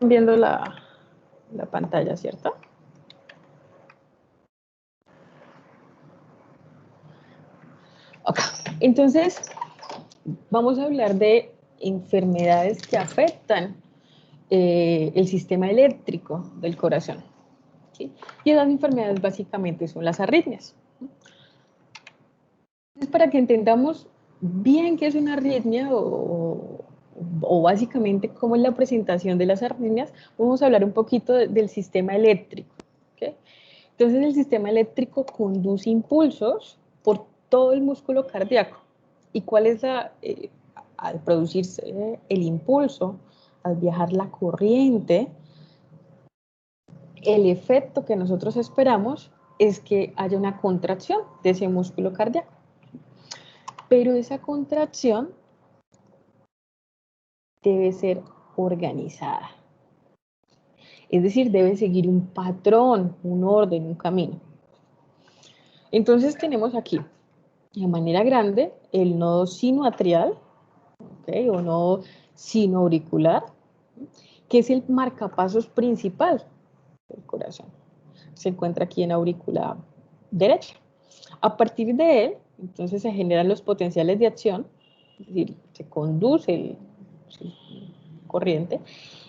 Viendo la pantalla, ¿cierto? Ok, entonces vamos a hablar de enfermedades que afectan el sistema eléctrico del corazón. ¿Sí? Y esas enfermedades básicamente son las arritmias. Entonces, para que entendamos bien qué es una arritmia o básicamente cómo es la presentación de las arritmias, vamos a hablar un poquito del sistema eléctrico. ¿Okay? Entonces, el sistema eléctrico conduce impulsos por todo el músculo cardíaco. ¿Y cuál es al producirse el impulso, al viajar la corriente, el efecto que nosotros esperamos es que haya una contracción de ese músculo cardíaco? Pero esa contracción debe ser organizada. Es decir, debe seguir un patrón, un orden, un camino. Entonces tenemos aquí, de manera grande, el nodo sinoatrial, ¿okay? O nodo sinoauricular, que es el marcapasos principal del corazón. Se encuentra aquí en aurícula derecha. A partir de él, entonces se generan los potenciales de acción, es decir, se conduce corriente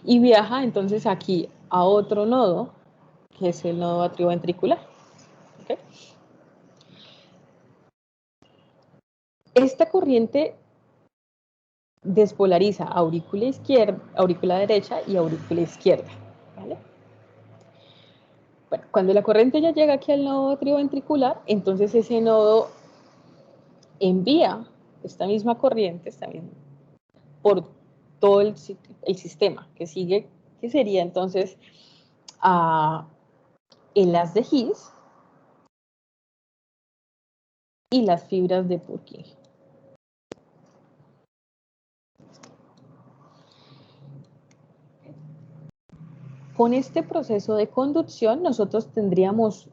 y viaja entonces aquí a otro nodo, que es el nodo atrioventricular. ¿Okay? Esta corriente despolariza aurícula derecha y aurícula izquierda. ¿Vale? Bueno, cuando la corriente ya llega aquí al nodo atrioventricular, entonces ese nodo envía esta misma corriente, por todo el sistema que sigue, que sería entonces el haz de His y las fibras de Purkinje. Con este proceso de conducción nosotros tendríamos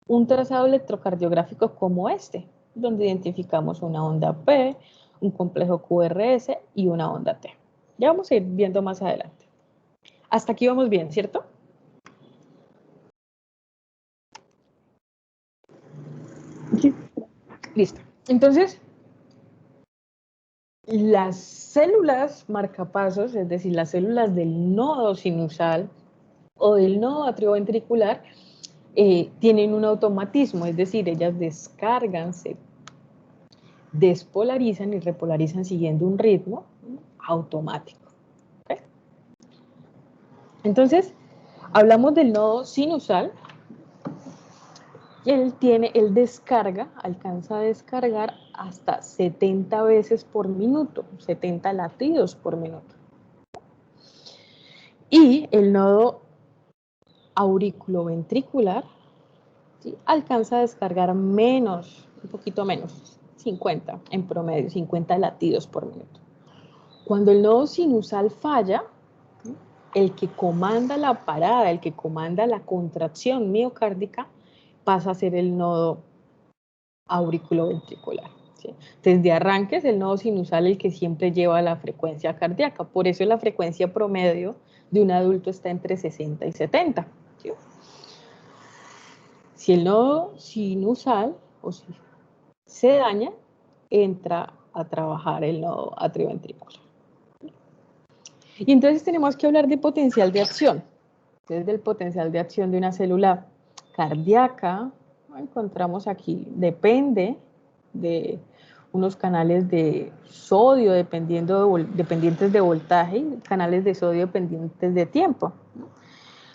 un trazado electrocardiográfico como este, donde identificamos una onda P, un complejo QRS y una onda T. Ya vamos a ir viendo más adelante. Hasta aquí vamos bien, ¿cierto? Sí. Listo. Entonces, las células marcapasos, es decir, las células del nodo sinusal o del nodo atrioventricular, tienen un automatismo, es decir, ellas descargan, se despolarizan y repolarizan siguiendo un ritmo automático. ¿Okay? Entonces, hablamos del nodo sinusal y él descarga, alcanza a descargar hasta 70 veces por minuto, 70 latidos por minuto. Y el nodo auriculoventricular, ¿sí?, alcanza a descargar menos, un poquito menos, 50 en promedio, 50 latidos por minuto. Cuando el nodo sinusal falla, el que comanda la parada, el que comanda la contracción miocárdica, pasa a ser el nodo auriculoventricular. ¿Sí? Desde arranque es el nodo sinusal el que siempre lleva la frecuencia cardíaca. Por eso la frecuencia promedio de un adulto está entre 60 y 70. ¿Sí? Si el nodo sinusal o si se daña, entra a trabajar el nodo atrioventricular. Y entonces tenemos que hablar de potencial de acción. Entonces, del potencial de acción de una célula cardíaca, encontramos aquí, depende de unos canales de sodio dependientes de voltaje y canales de sodio dependientes de tiempo.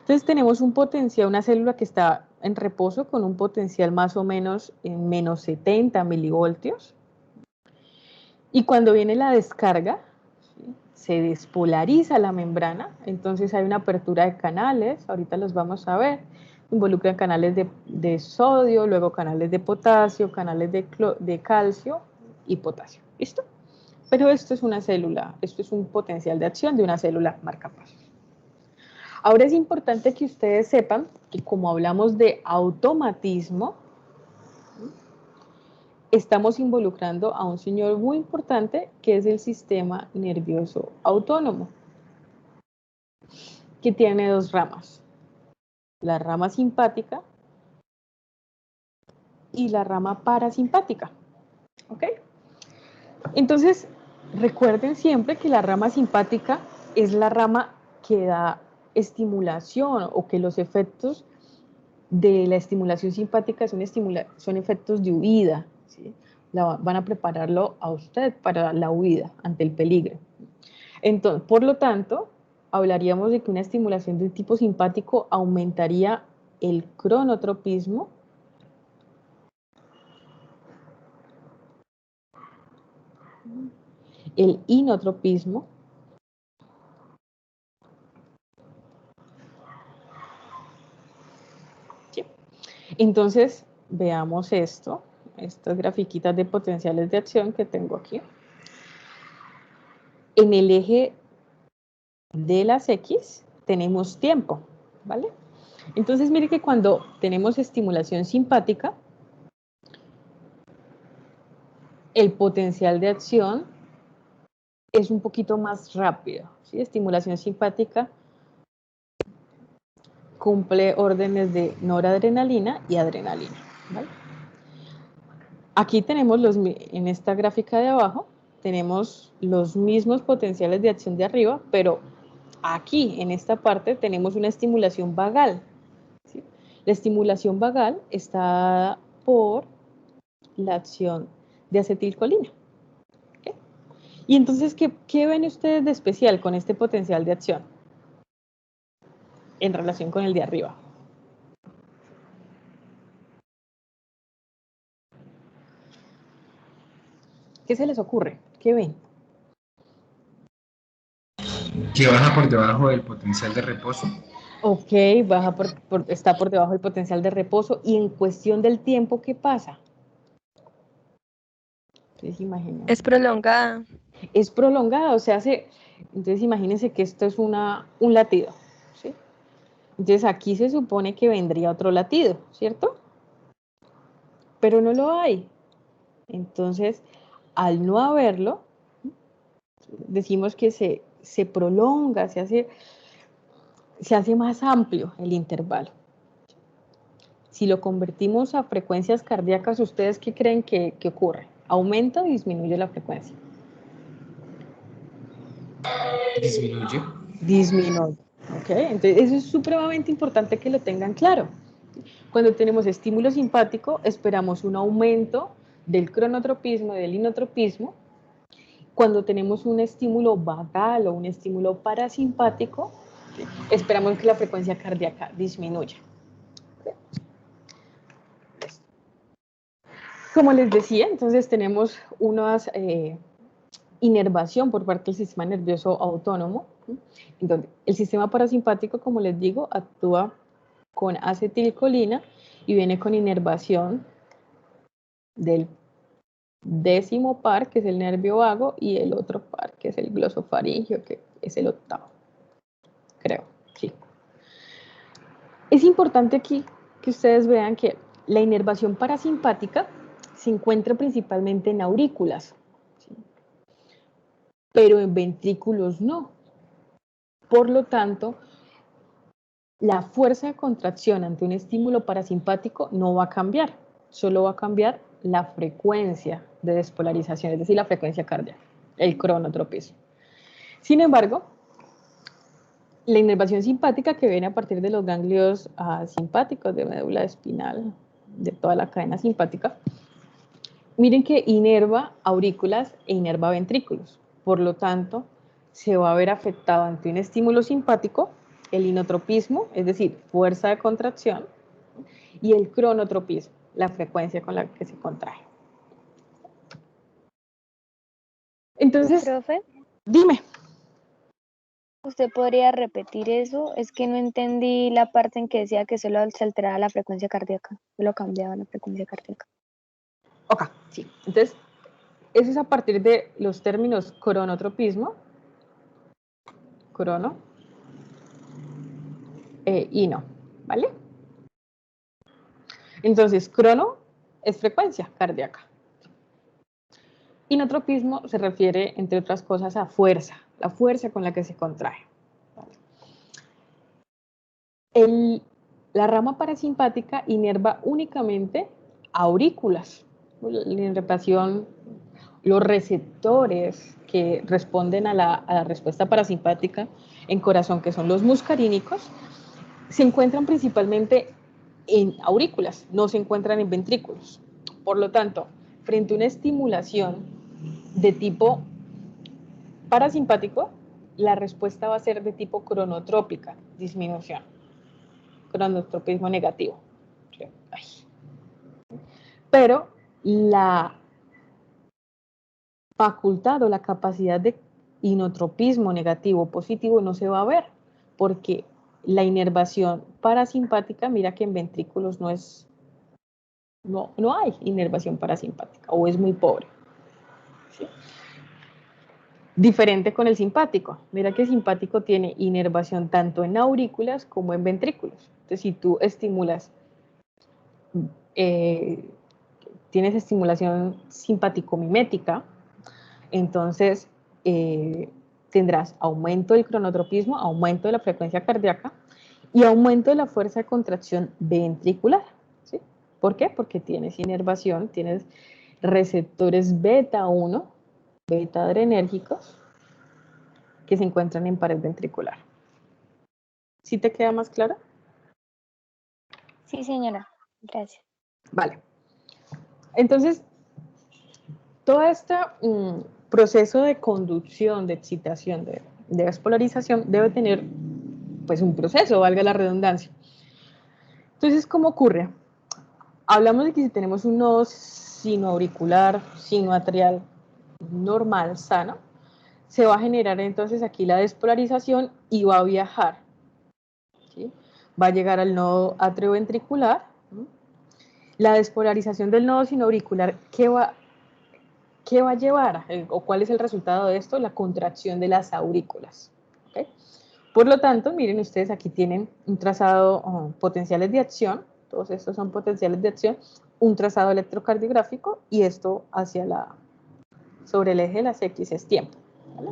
Entonces tenemos un potencial, una célula que está en reposo con un potencial más o menos en menos 70 milivoltios. Y cuando viene la descarga, ¿sí?, se despolariza la membrana, entonces hay una apertura de canales, ahorita los vamos a ver, involucran canales de sodio, luego canales de potasio, canales de calcio y potasio, ¿listo? Pero esto es una célula, esto es un potencial de acción de una célula marcapasos. Ahora es importante que ustedes sepan que como hablamos de automatismo, estamos involucrando a un señor muy importante que es el sistema nervioso autónomo. que tiene dos ramas. La rama simpática y la rama parasimpática. ¿Ok? Entonces, recuerden siempre que la rama simpática es la rama que da estimulación o que los efectos de la estimulación simpática son efectos de huida. ¿Sí? Van a prepararlo a usted para la huida ante el peligro. Entonces, por lo tanto, hablaríamos de que una estimulación del tipo simpático aumentaría el cronotropismo, el inotropismo, ¿sí? Entonces, veamos esto, estas grafiquitas de potenciales de acción que tengo aquí. En el eje de las X tenemos tiempo, ¿vale? Entonces, mire que cuando tenemos estimulación simpática, el potencial de acción es un poquito más rápido, ¿sí? Estimulación simpática cumple órdenes de noradrenalina y adrenalina, ¿vale? Aquí tenemos en esta gráfica de abajo, tenemos los mismos potenciales de acción de arriba, pero aquí, en esta parte, tenemos una estimulación vagal, ¿sí? La estimulación vagal está dada por la acción de acetilcolina. ¿Okay? Y entonces, ¿qué ven ustedes de especial con este potencial de acción en relación con el de arriba? ¿Qué se les ocurre? ¿Qué ven? Que baja por debajo del potencial de reposo. Ok, está por debajo del potencial de reposo. Y en cuestión del tiempo, ¿qué pasa? Entonces, imagínense. Es prolongada. Es prolongada, o sea, entonces imagínense que esto es un latido, ¿sí? Entonces aquí se supone que vendría otro latido, ¿cierto? Pero no lo hay. Entonces, al no haberlo, decimos que se prolonga, se hace más amplio el intervalo. Si lo convertimos a frecuencias cardíacas, ¿ustedes qué creen que ocurre? ¿Aumenta o disminuye la frecuencia? Disminuye. Disminuye. ¿Ok? Entonces, eso es supremamente importante que lo tengan claro. Cuando tenemos estímulo simpático, esperamos un aumento del cronotropismo, del inotropismo. Cuando tenemos un estímulo vagal o un estímulo parasimpático, esperamos que la frecuencia cardíaca disminuya. Como les decía, entonces tenemos una inervación por parte del sistema nervioso autónomo, en donde el sistema parasimpático, como les digo, actúa con acetilcolina y viene con inervación del décimo par, que es el nervio vago, y el otro par, que es el glosofaringeo, que es el octavo, creo, sí. Es importante aquí que ustedes vean que la inervación parasimpática se encuentra principalmente en aurículas, ¿sí? Pero en ventrículos no. Por lo tanto, la fuerza de contracción ante un estímulo parasimpático no va a cambiar, solo va a cambiar la frecuencia de despolarización, es decir, la frecuencia cardíaca, el cronotropismo. Sin embargo, la inervación simpática que viene a partir de los ganglios simpáticos de médula espinal, de toda la cadena simpática, miren que inerva aurículas e inerva ventrículos. Por lo tanto, se va a ver afectado ante un estímulo simpático el inotropismo, es decir, fuerza de contracción, y el cronotropismo, la frecuencia con la que se contrae. Entonces, Profe, dime. ¿usted podría repetir eso? Es que no entendí la parte en que decía que solo se alteraba la frecuencia cardíaca, solo cambiaba la frecuencia cardíaca. Ok, sí. Entonces, eso es a partir de los términos cronotropismo, crono, y no, ¿vale? Entonces, crono es frecuencia cardíaca. Inotropismo se refiere, entre otras cosas, a fuerza, la fuerza con la que se contrae. ¿Vale? La rama parasimpática inerva únicamente aurículas. La inervación, los receptores que responden a la respuesta parasimpática en corazón, que son los muscarínicos, se encuentran principalmente en aurículas, no se encuentran en ventrículos. Por lo tanto, frente a una estimulación de tipo parasimpático, la respuesta va a ser de tipo cronotrópica, disminución, cronotropismo negativo. Ay. Pero la facultad o la capacidad de inotropismo negativo positivo no se va a ver, porque la inervación parasimpática, mira que en ventrículos no hay inervación parasimpática o es muy pobre. ¿Sí? Diferente con el simpático. Mira que el simpático tiene inervación tanto en aurículas como en ventrículos. Entonces, si tú estimulas, tienes estimulación simpático-mimética, entonces tendrás aumento del cronotropismo, aumento de la frecuencia cardíaca y aumento de la fuerza de contracción ventricular. ¿Sí? ¿Por qué? Porque tienes inervación, tienes receptores beta 1, beta adrenérgicos, que se encuentran en pared ventricular. ¿Sí te queda más claro? Sí, señora. Gracias. Vale. Entonces, todo este proceso de conducción, de excitación, de despolarización, debe tener pues un proceso, valga la redundancia. Entonces, ¿cómo ocurre? Hablamos de que si tenemos un nodo sinoauricular, sinoatrial normal, sano, se va a generar entonces aquí la despolarización y va a viajar. ¿Sí? Va a llegar al nodo atrioventricular. La despolarización del nodo sinoauricular, ¿qué va a llevar? ¿O cuál es el resultado de esto? La contracción de las aurículas. ¿Okay? Por lo tanto, miren ustedes, aquí tienen un trazado, potenciales de acción, todos estos son potenciales de acción, un trazado electrocardiográfico y esto sobre el eje de las X es tiempo. ¿Vale?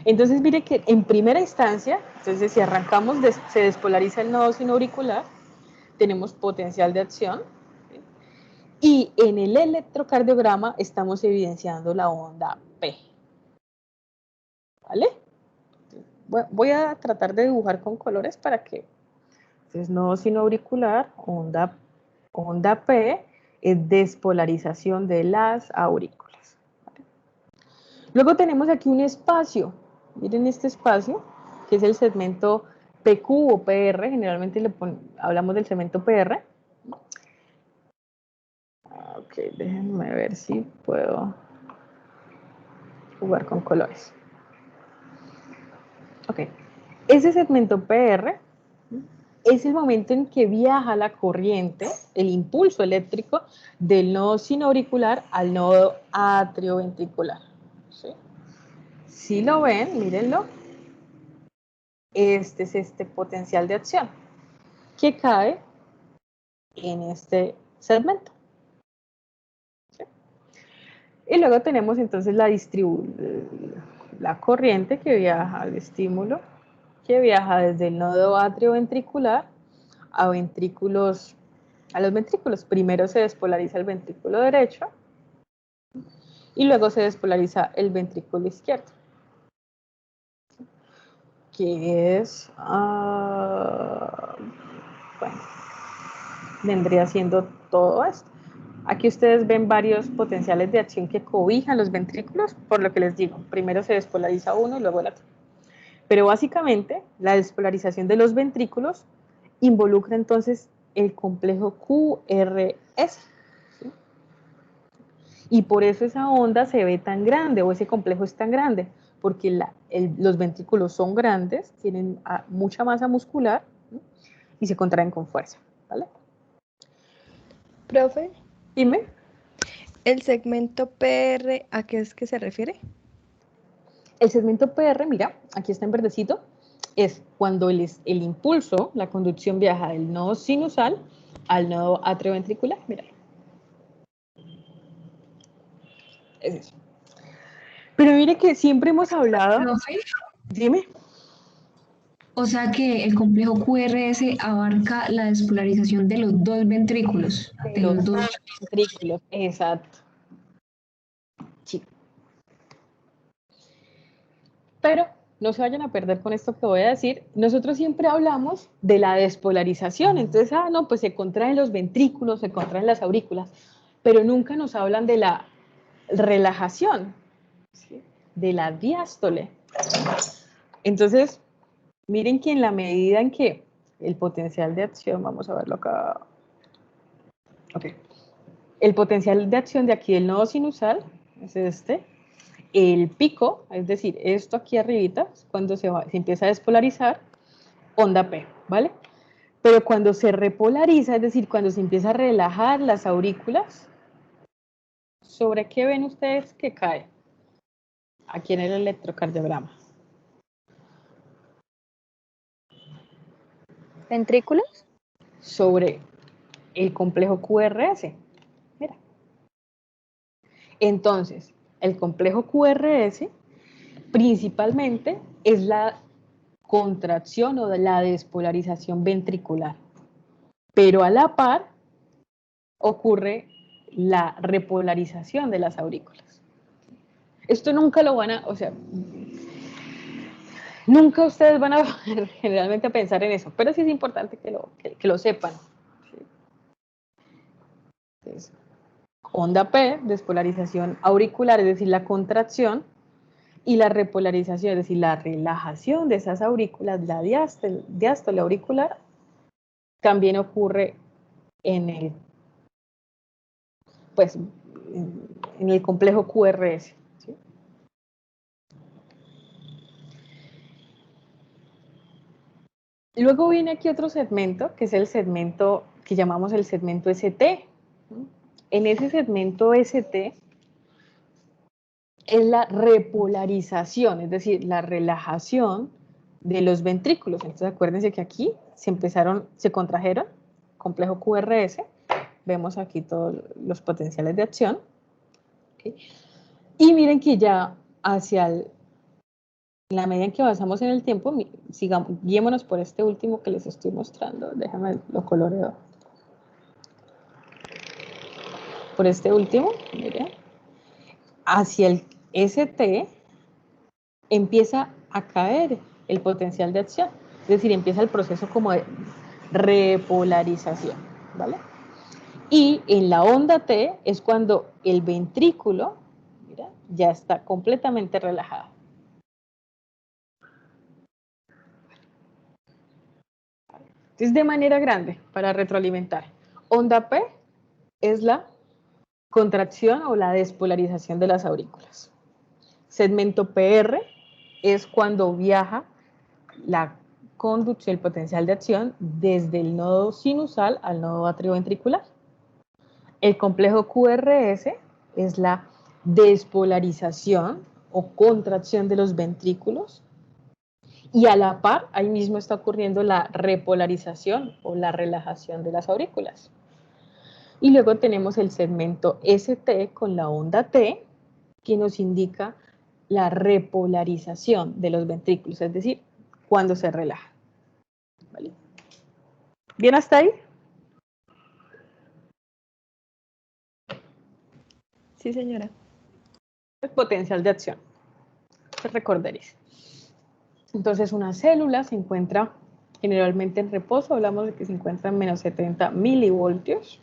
Entonces, mire que en primera instancia, entonces si arrancamos, se despolariza el nodo sinoauricular, tenemos potencial de acción, ¿sí? Y en el electrocardiograma estamos evidenciando la onda P. ¿Vale? Voy a tratar de dibujar con colores para que, entonces, nodo sinoauricular, onda P, es despolarización de las aurículas. ¿Vale? Luego tenemos aquí un espacio, miren este espacio, que es el segmento PQ o PR, generalmente hablamos del segmento PR. Ok, déjenme ver si puedo jugar con colores. Ok, ese segmento PR es el momento en que viaja la corriente, el impulso eléctrico, del nodo sinoauricular al nodo atrioventricular. ¿Sí? Si lo ven, mírenlo. Este es este potencial de acción que cae en este segmento. ¿Sí? Y luego tenemos entonces la corriente que viaja al estímulo, que viaja desde el nodo atrioventricular a los ventrículos. Primero se despolariza el ventrículo derecho y luego se despolariza el ventrículo izquierdo, que es, bueno, vendría siendo todo esto. Aquí ustedes ven varios potenciales de acción que cobijan los ventrículos, por lo que les digo, primero se despolariza uno y luego el otro. Pero básicamente la despolarización de los ventrículos involucra entonces el complejo QRS. ¿Sí? Y por eso esa onda se ve tan grande o ese complejo es tan grande, porque los ventrículos son grandes, tienen mucha masa muscular, ¿sí? Y se contraen con fuerza. ¿Vale? Profe, Dime. ¿el segmento PR a qué es que se refiere? El segmento PR, mira, aquí está en verdecito, es cuando el impulso, la conducción viaja del nodo sinusal al nodo atrioventricular, mira. Es eso. Pero mire que siempre hemos hablado... Profe, Dime. O sea que el complejo QRS abarca la despolarización de los dos ventrículos, de los dos. Ventrículos, exacto. Sí. Pero no se vayan a perder con esto que voy a decir. Nosotros siempre hablamos de la despolarización. Entonces, no, pues se contraen los ventrículos, se contraen las aurículas, pero nunca nos hablan de la relajación, ¿sí? De la diástole. Entonces, miren que en la medida en que el potencial de acción, vamos a verlo acá. Ok. El potencial de acción de aquí del nodo sinusal es este. El pico, es decir, esto aquí arribita, cuando se empieza a despolarizar, onda P, ¿vale? Pero cuando se repolariza, es decir, cuando se empieza a relajar las aurículas, ¿sobre qué ven ustedes que cae? Aquí en el electrocardiograma. ¿Ventrículos? Sobre el complejo QRS. Mira. Entonces, el complejo QRS principalmente es la contracción o de la despolarización ventricular, pero a la par ocurre la repolarización de las aurículas. Esto nunca lo van a, o sea, nunca ustedes van a generalmente a pensar en eso, pero sí es importante que lo sepan. Entonces, onda P, despolarización auricular, es decir, la contracción, y la repolarización, es decir, la relajación de esas aurículas, la diástole auricular, también ocurre en el, pues, en el complejo QRS. ¿Sí? Luego viene aquí otro segmento, que es el segmento que llamamos el segmento ST. En ese segmento ST es la repolarización, es decir, la relajación de los ventrículos. Entonces acuérdense que aquí se contrajeron, complejo QRS, vemos aquí todos los potenciales de acción. ¿Okay? Y miren que ya en la medida en que avanzamos en el tiempo, guiémonos por este último que les estoy mostrando, déjame lo coloreo. Por este último, miren, hacia el ST empieza a caer el potencial de acción, es decir, empieza el proceso como de repolarización, ¿vale? Y en la onda T es cuando el ventrículo, mira, ya está completamente relajado. Entonces, de manera grande, para retroalimentar, onda P es la contracción o la despolarización de las aurículas. Segmento PR es cuando viaja la conducción, el potencial de acción desde el nodo sinusal al nodo atrioventricular. El complejo QRS es la despolarización o contracción de los ventrículos y a la par, ahí mismo está ocurriendo la repolarización o la relajación de las aurículas. Y luego tenemos el segmento ST con la onda T, que nos indica la repolarización de los ventrículos, es decir, cuando se relaja. ¿Vale? ¿Bien hasta ahí? Sí, señora. El potencial de acción. Recordaréis. Entonces, una célula se encuentra generalmente en reposo, hablamos de que se encuentra en menos 70 milivoltios.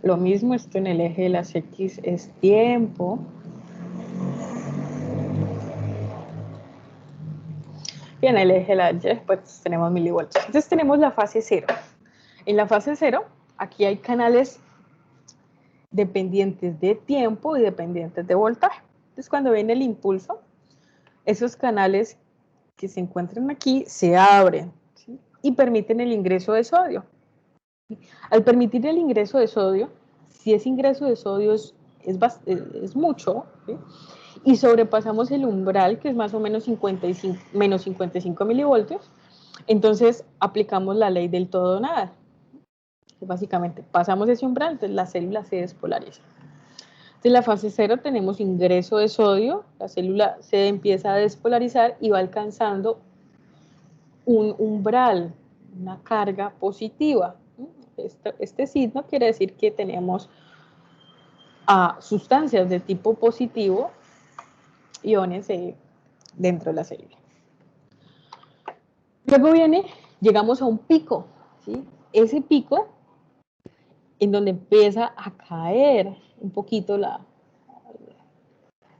Lo mismo, esto en el eje de las X es tiempo. Y en el eje de la Y, pues tenemos milivoltios. Entonces tenemos la fase 0. En la fase 0, aquí hay canales dependientes de tiempo y dependientes de voltaje. Entonces cuando viene el impulso, esos canales que se encuentran aquí se abren, ¿sí? Y permiten el ingreso de sodio. Al permitir el ingreso de sodio, si ese ingreso de sodio es mucho, ¿sí? Y sobrepasamos el umbral, que es más o menos menos 55 milivoltios, entonces aplicamos la ley del todo o nada. Básicamente, pasamos ese umbral, entonces la célula se despolariza. En la fase 0 tenemos ingreso de sodio, la célula se empieza a despolarizar y va alcanzando un umbral, una carga positiva. Este signo quiere decir que tenemos sustancias de tipo positivo, iones dentro de la célula. Luego llegamos a un pico, ¿sí? Ese pico en donde empieza a caer un poquito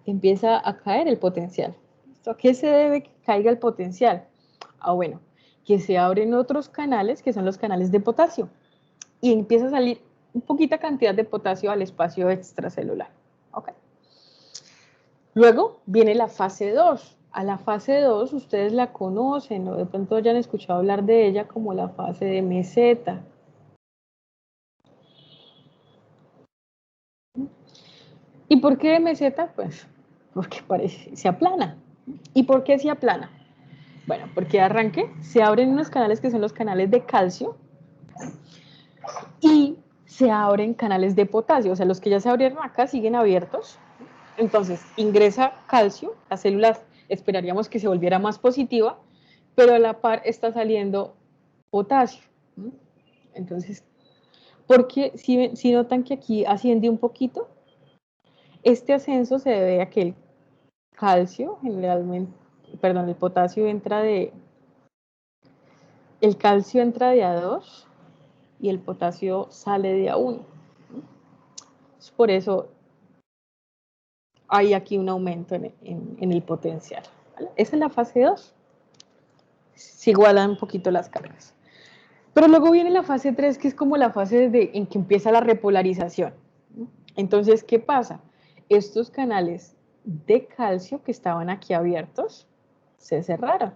empieza a caer el potencial. ¿A qué se debe que caiga el potencial? Bueno, que se abren otros canales, que son los canales de potasio, y empieza a salir un poquita cantidad de potasio al espacio extracelular. ¿Okay? Luego viene la fase 2. A la fase 2 ustedes la conocen, o de pronto ya han escuchado hablar de ella como la fase de meseta. ¿Y por qué de meseta? Pues porque se aplana. ¿Y por qué se aplana? Bueno, porque de arranque se abren unos canales que son los canales de calcio y se abren canales de potasio, o sea, los que ya se abrieron acá siguen abiertos. Entonces, ingresa calcio, las células esperaríamos que se volviera más positiva, pero a la par está saliendo potasio. Entonces, porque si notan que aquí asciende un poquito, este ascenso se debe a que el calcio, generalmente, perdón, el potasio entra el calcio entra de A2 y el potasio sale de A1. Por eso hay aquí un aumento en el potencial. ¿Vale? Esa es la fase 2. Se igualan un poquito las cargas. Pero luego viene la fase 3, que es como la fase en que empieza la repolarización. Entonces, ¿qué pasa? Estos canales de calcio que estaban aquí abiertos se cerraron.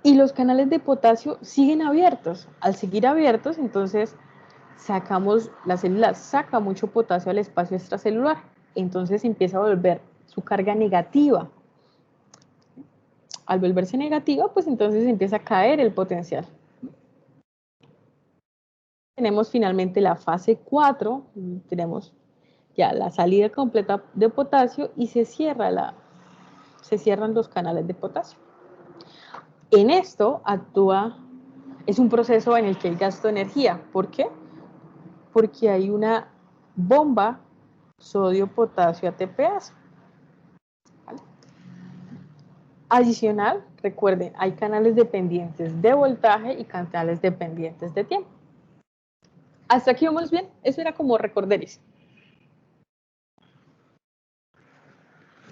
Y los canales de potasio siguen abiertos. Al seguir abiertos, entonces la célula saca mucho potasio al espacio extracelular. Entonces empieza a volver su carga negativa. Al volverse negativa, pues entonces empieza a caer el potencial. Tenemos finalmente la fase 4, tenemos ya la salida completa de potasio y se cierran los canales de potasio. En esto es un proceso en el que hay gasto de energía. ¿Por qué? Porque hay una bomba sodio-potasio ATPase. ¿Vale? Adicional, recuerden, hay canales dependientes de voltaje y canales dependientes de tiempo. ¿Hasta aquí vamos bien? Eso era como recorderis.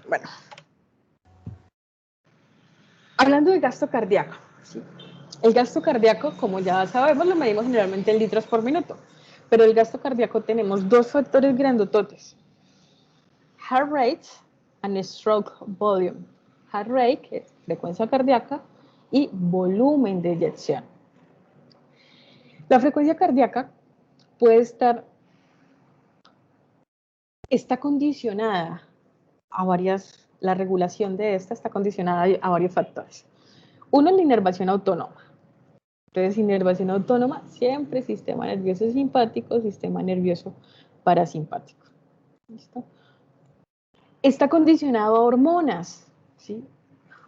Bueno. Hablando del gasto cardíaco, ¿sí? El gasto cardíaco, como ya sabemos, lo medimos generalmente en litros por minuto, pero el gasto cardíaco tenemos dos factores grandototes: heart rate and stroke volume. Heart rate, que es frecuencia cardíaca, y volumen de eyección. La frecuencia cardíaca está condicionada la regulación de esta está condicionada a varios factores. Uno es la inervación autónoma. Entonces, inervación autónoma, siempre sistema nervioso simpático, sistema nervioso parasimpático. ¿Listo? Está condicionado a hormonas, ¿sí?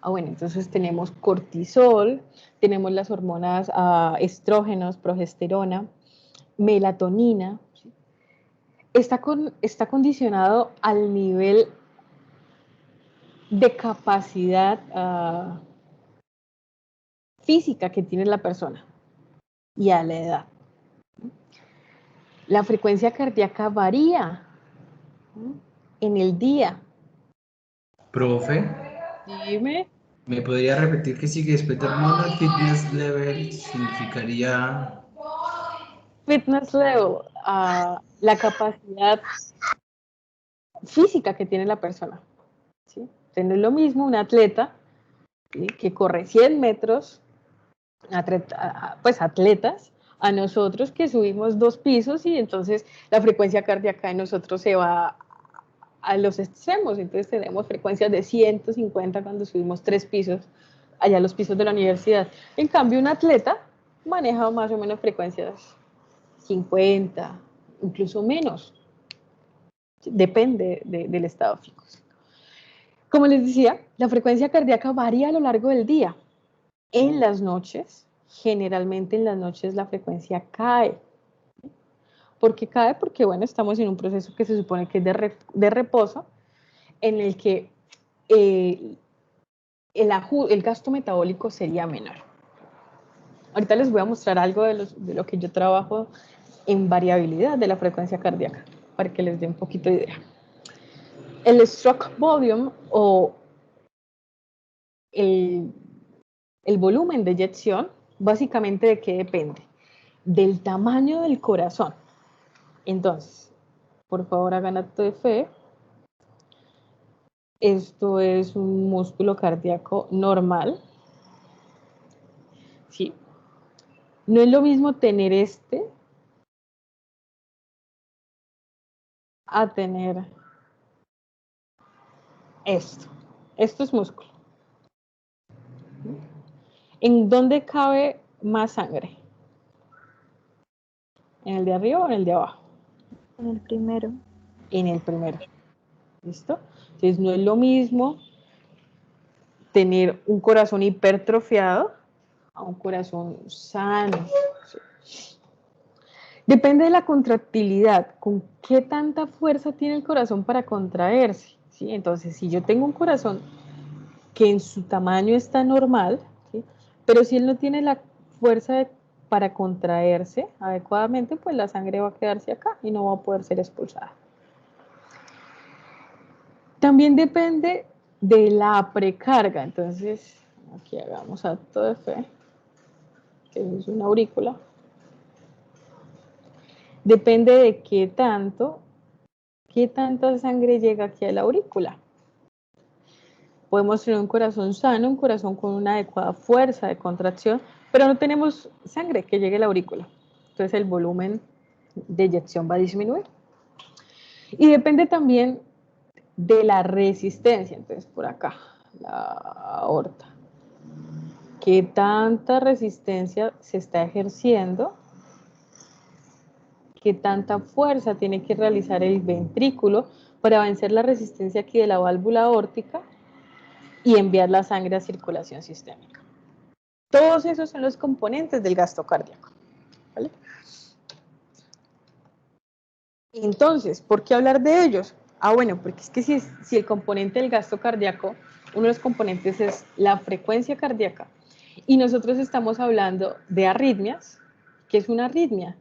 Bueno, entonces tenemos cortisol, tenemos las hormonas estrógenos, progesterona, melatonina. ¿Sí? Está condicionado al nivel de capacidad física que tiene la persona y a la edad. La frecuencia cardíaca varía en el día. Profe, Dime. ¿me podría repetir que sigue después de hormona fitness level significaría? Fitness level, la capacidad física que tiene la persona. ¿Sí? No es lo mismo un atleta, ¿sí?, que corre 100 metros, pues atletas, a nosotros que subimos 2 pisos y entonces la frecuencia cardíaca de nosotros se va a los extremos. Entonces tenemos frecuencias de 150 cuando subimos 3 pisos, allá los pisos de la universidad. En cambio, un atleta maneja más o menos frecuencias 50, incluso menos. Depende del estado físico. Como les decía, la frecuencia cardíaca varía a lo largo del día. En las noches, generalmente en las noches la frecuencia cae. ¿Por qué cae? Porque, bueno, estamos en un proceso que se supone que es de reposo, en el que el gasto metabólico sería menor. Ahorita les voy a mostrar algo de lo que yo trabajo en variabilidad de la frecuencia cardíaca, para que les dé un poquito de idea. El stroke volume o el volumen de eyección, básicamente ¿de qué depende? Del tamaño del corazón. Entonces, por favor hagan acto de fe. Esto es un músculo cardíaco normal. ¿Sí? No es lo mismo tener este a tener esto. Esto es músculo. ¿En dónde cabe más sangre? ¿En el de arriba o en el de abajo? En el primero. En el primero. ¿Listo? Entonces no es lo mismo tener un corazón hipertrofiado a un corazón sano. Depende de la contractilidad, con qué tanta fuerza tiene el corazón para contraerse, ¿sí? Entonces, si yo tengo un corazón que en su tamaño está normal, ¿sí? Pero si él no tiene la fuerza para contraerse adecuadamente, pues la sangre va a quedarse acá y no va a poder ser expulsada. También depende de la precarga. Entonces, aquí hagamos acto de fe, que es una aurícula. Depende de qué tanta sangre llega aquí a la aurícula. Podemos tener un corazón sano, un corazón con una adecuada fuerza de contracción, pero no tenemos sangre que llegue a la aurícula. Entonces el volumen de eyección va a disminuir. Y depende también de la resistencia. Entonces por acá, la aorta. ¿Qué tanta resistencia se está ejerciendo? ¿Qué tanta fuerza tiene que realizar el ventrículo para vencer la resistencia aquí de la válvula aórtica y enviar la sangre a circulación sistémica? Todos esos son los componentes del gasto cardíaco, ¿vale? Entonces, ¿por qué hablar de ellos? Bueno, porque es que si el componente del gasto cardíaco, uno de los componentes es la frecuencia cardíaca, y nosotros estamos hablando de arritmias. ¿Qué es una arritmia?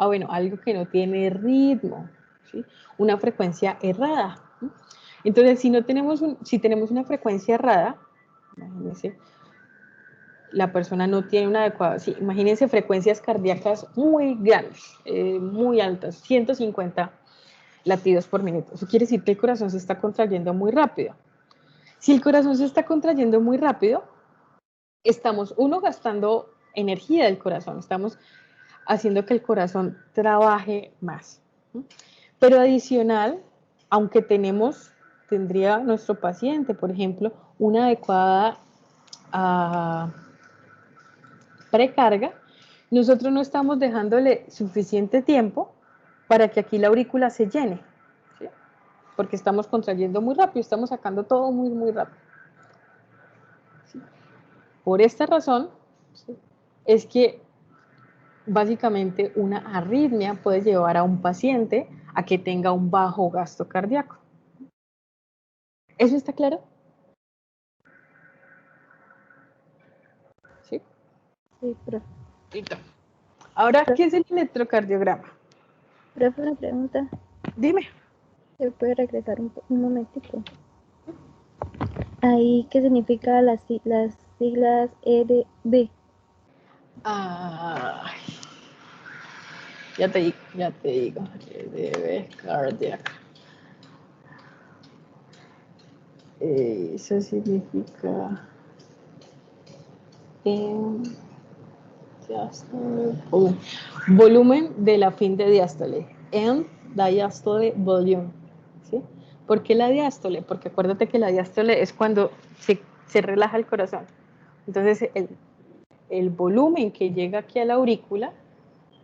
Bueno, algo que no tiene ritmo, ¿sí? Una frecuencia errada. ¿Sí? Entonces, si tenemos una frecuencia errada, imagínense, la persona no tiene una adecuada, sí, imagínense frecuencias cardíacas muy grandes, muy altas, 150 latidos por minuto. Eso quiere decir que el corazón se está contrayendo muy rápido. Si el corazón se está contrayendo muy rápido, estamos, gastando energía del corazón, estamos haciendo que el corazón trabaje más. Pero adicional, aunque tendría nuestro paciente, por ejemplo, una adecuada precarga, nosotros no estamos dejándole suficiente tiempo para que aquí la aurícula se llene, ¿sí? Porque estamos contrayendo muy rápido, estamos sacando todo muy, muy rápido. ¿Sí? Por esta razón, ¿sí? Es que básicamente una arritmia puede llevar a un paciente a que tenga un bajo gasto cardíaco. ¿Eso está claro? ¿Sí? Sí, profe. Listo. Ahora, ¿qué es el electrocardiograma? Profe, una pregunta. Dime. ¿Se puede regresar un momentico? Ahí, ¿qué significa las siglas RB? Ay, ya te digo. RB cardiac. Eso significa volumen de la fin de diástole. End diastole volume. ¿Sí? ¿Por qué la diástole? Porque acuérdate que la diástole es cuando se relaja el corazón. Entonces, el volumen que llega aquí a la aurícula,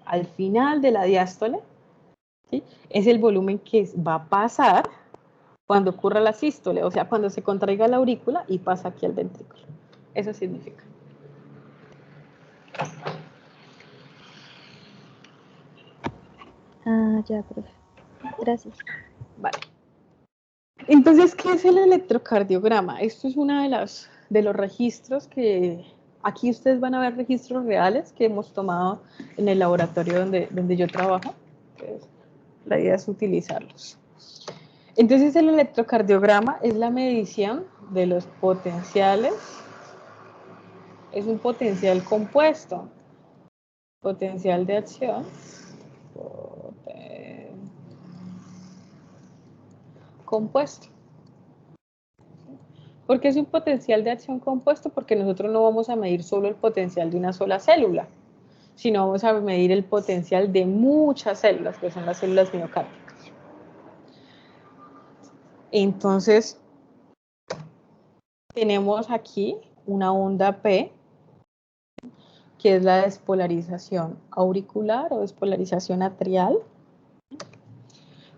al final de la diástole, ¿sí? Es el volumen que va a pasar cuando ocurra la sístole, o sea, cuando se contraiga la aurícula y pasa aquí al ventrículo. Eso significa. Ah, ya, profe. Gracias. Vale. Entonces, ¿qué es el electrocardiograma? Esto es uno de los registros que aquí ustedes van a ver registros reales que hemos tomado en el laboratorio donde yo trabajo. Entonces, la idea es utilizarlos. Entonces, el electrocardiograma es la medición de los potenciales. Es un potencial compuesto. Potencial de acción. Compuesto. ¿Por qué es un potencial de acción compuesto? Porque nosotros no vamos a medir solo el potencial de una sola célula, sino vamos a medir el potencial de muchas células, que son las células miocárdicas. Entonces, tenemos aquí una onda P, que es la despolarización auricular o despolarización atrial.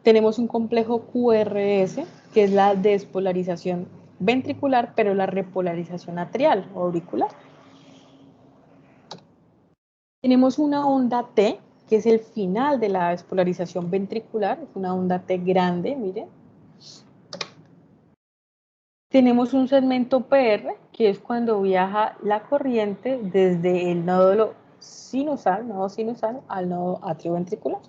Tenemos un complejo QRS, que es la despolarización ventricular, pero la repolarización atrial o auricular. Tenemos una onda T, que es el final de la despolarización ventricular, es una onda T grande, miren. Tenemos un segmento PR, que es cuando viaja la corriente desde el nodo sinusal, al nodo atrioventricular.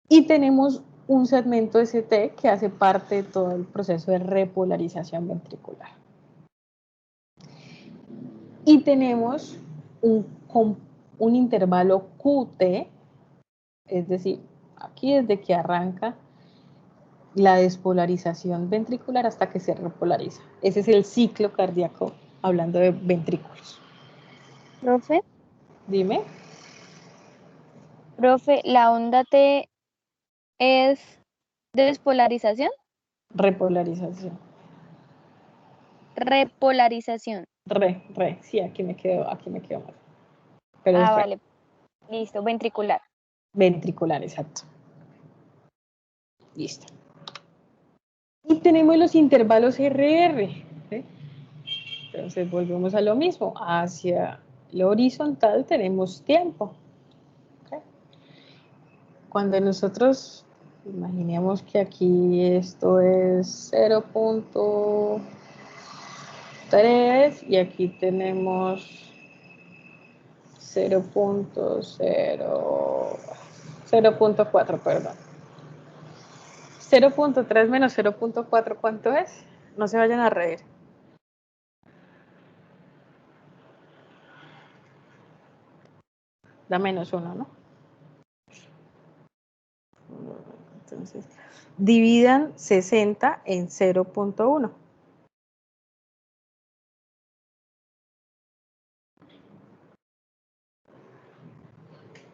Y tenemos un segmento ST que hace parte de todo el proceso de repolarización ventricular. Y tenemos un intervalo QT, es decir, aquí desde que arranca la despolarización ventricular hasta que se repolariza. Ese es el ciclo cardíaco, hablando de ventrículos. Profe, Dime. profe, ¿la onda T es de despolarización? Repolarización. Repolarización. Sí, aquí me quedo mal. Pero Ah, es vale. Listo, ventricular. ventricular, exacto. Listo. Y tenemos los intervalos RR. ¿Sí? Entonces volvemos a lo mismo. Hacia lo horizontal tenemos tiempo. ¿Okay? Cuando nosotros imaginemos que aquí esto es 0.3 y aquí tenemos 0.4, perdón. 0.3 menos 0.4, ¿cuánto es? No se vayan a reír. Da -1, ¿no? Entonces, dividan 60 en 0.1.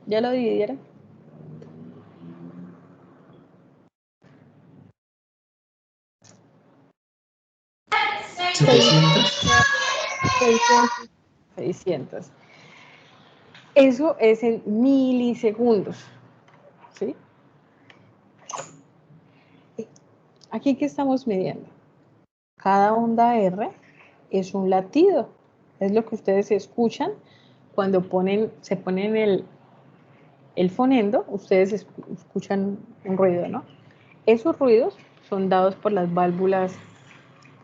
¿Ya lo dividieron? ¿700? 600. Eso es en milisegundos. ¿Sí? Aquí, ¿qué estamos midiendo? Cada onda R es un latido. Es lo que ustedes escuchan cuando se ponen el fonendo, ustedes escuchan un ruido, ¿no? Esos ruidos son dados por las válvulas,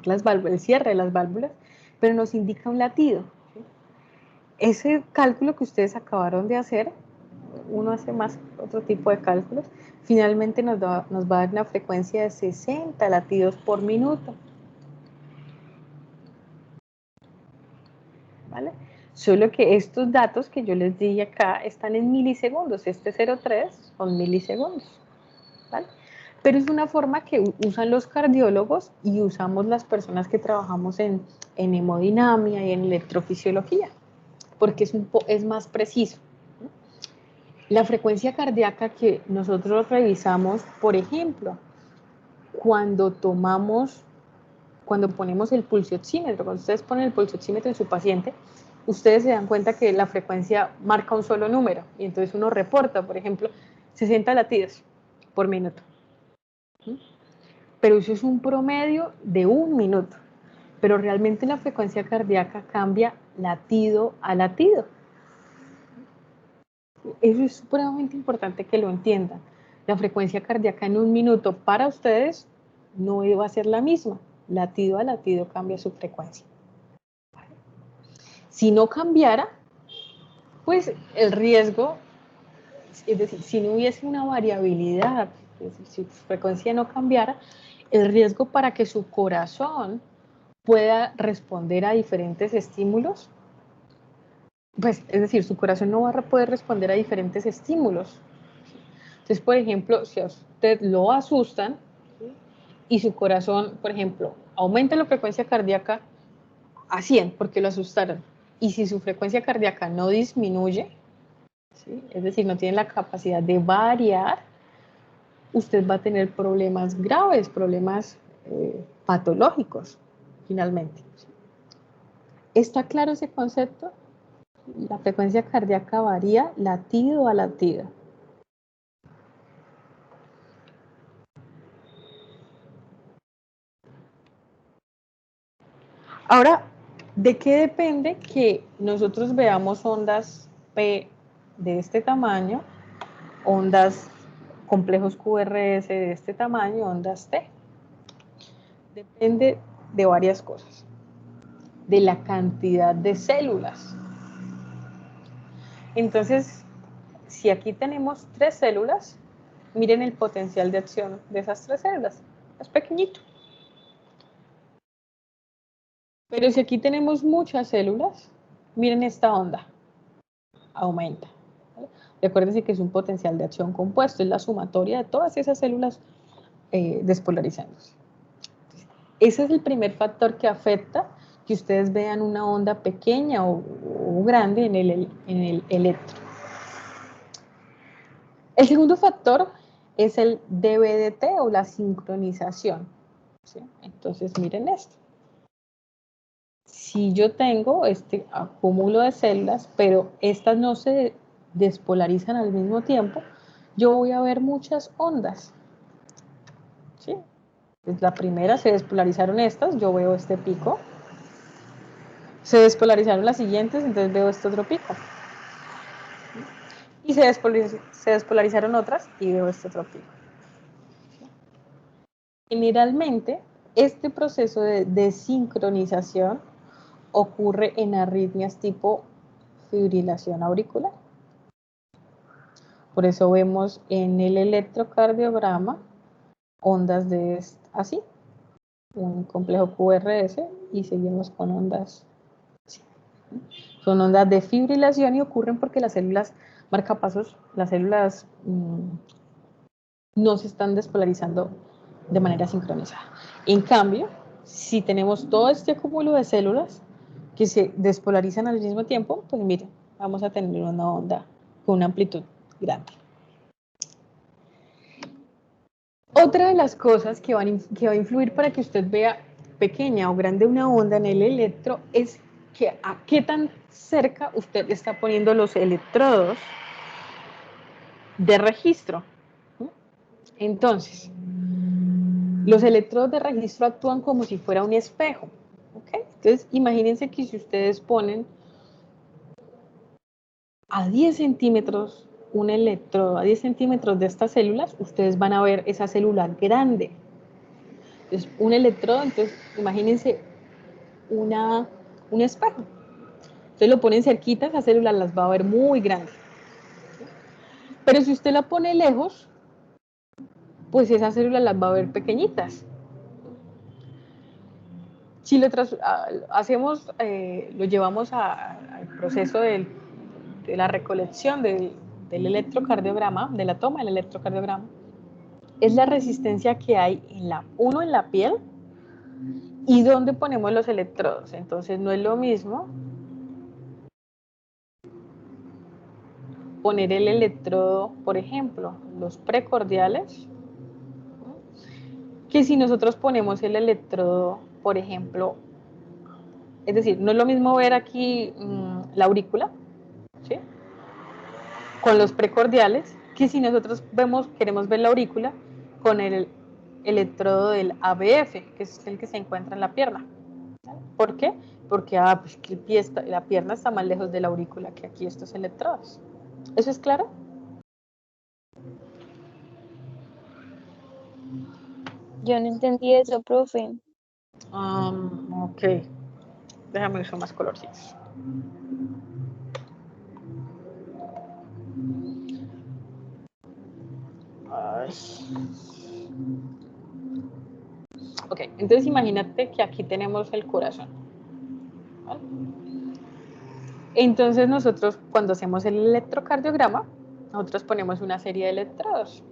el cierre de las válvulas, pero nos indica un latido. ¿Sí? Ese cálculo que ustedes acabaron de hacer, uno hace más otro tipo de cálculos, finalmente nos va a dar una frecuencia de 60 latidos por minuto. ¿Vale? Solo que estos datos que yo les di acá están en milisegundos. Este 0,3 son milisegundos. ¿Vale? Pero es una forma que usan los cardiólogos y usamos las personas que trabajamos en hemodinamia y en electrofisiología, porque es más preciso. La frecuencia cardíaca que nosotros revisamos, por ejemplo, cuando ponemos el pulsioxímetro, cuando ustedes ponen el pulsioxímetro en su paciente, ustedes se dan cuenta que la frecuencia marca un solo número y entonces uno reporta, por ejemplo, 60 latidos por minuto. Pero eso es un promedio de 1 minuto. Pero realmente la frecuencia cardíaca cambia latido a latido. Eso es supremamente importante que lo entiendan. La frecuencia cardíaca en 1 minuto para ustedes no va a ser la misma. Latido a latido cambia su frecuencia. Si no cambiara, pues el riesgo, es decir, si no hubiese una variabilidad, es decir, si su frecuencia no cambiara, el riesgo para que su corazón pueda responder a diferentes estímulos, pues es decir, su corazón no va a poder responder a diferentes estímulos. Entonces, por ejemplo, si a usted lo asustan, ¿sí? Y su corazón, por ejemplo, aumenta la frecuencia cardíaca a 100 porque lo asustaron, y si su frecuencia cardíaca no disminuye, ¿sí? Es decir, no tiene la capacidad de variar, usted va a tener problemas graves, problemas patológicos, finalmente. ¿Sí? ¿Está claro ese concepto? La frecuencia cardíaca varía latido a latido. Ahora, ¿de qué depende que nosotros veamos ondas P de este tamaño, ondas complejos QRS de este tamaño, ondas T? Depende de varias cosas. De la cantidad de células. Entonces, si aquí tenemos 3 células, miren el potencial de acción de esas 3 células. Es pequeñito. Pero si aquí tenemos muchas células, miren esta onda. Aumenta. ¿Vale? Recuérdense que es un potencial de acción compuesto, es la sumatoria de todas esas células despolarizándose. Ese es el primer factor que afecta que ustedes vean una onda pequeña o grande en el electro. El segundo factor es el DVDT o la sincronización. ¿Sí? Entonces miren esto. Si yo tengo este acúmulo de células, pero estas no se despolarizan al mismo tiempo, yo voy a ver muchas ondas. ¿Sí? Entonces, la primera se despolarizaron estas, yo veo este pico. Se despolarizaron las siguientes, entonces veo este otro pico. Y se despolarizaron otras y veo este otro pico. Generalmente, este proceso de desincronización ocurre en arritmias tipo fibrilación auricular. Por eso vemos en el electrocardiograma ondas de así, un complejo QRS, y seguimos con ondas así. Son ondas de fibrilación y ocurren porque las células marcapasos, las células no se están despolarizando de manera sincronizada. En cambio, si tenemos todo este acúmulo de células que se despolarizan al mismo tiempo, pues miren, vamos a tener una onda con una amplitud grande. Otra de las cosas que va a influir para que usted vea pequeña o grande una onda en el electro es que a qué tan cerca usted está poniendo los electrodos de registro. Entonces, los electrodos de registro actúan como si fuera un espejo. ¿Okay? Entonces, imagínense que si ustedes ponen a 10 centímetros un electrodo, a 10 centímetros de estas células, ustedes van a ver esa célula grande. Entonces, un electrodo, entonces, imagínense un espejo. Entonces lo ponen cerquita, esa célula las va a ver muy grandes. Pero si usted la pone lejos, pues esas células las va a ver pequeñitas. Si lo llevamos al proceso de la recolección del electrocardiograma, de la toma del electrocardiograma, es la resistencia que hay en la piel y dónde ponemos los electrodos. Entonces no es lo mismo poner el electrodo, por ejemplo, los precordiales, que si nosotros ponemos el electrodo, por ejemplo, es decir, no es lo mismo ver aquí la aurícula, ¿sí? Con los precordiales, que si nosotros queremos ver la aurícula con el electrodo del ABF, que es el que se encuentra en la pierna. ¿Por qué? Porque pues, que la pierna está más lejos de la aurícula que aquí estos electrodos. ¿Eso es claro? Yo no entendí eso, profe. Ok. Déjame usar más colorcitos. Ay. Ok, entonces imagínate que aquí tenemos el corazón. ¿Vale? Entonces nosotros cuando hacemos el electrocardiograma, nosotros ponemos una serie de electrodos.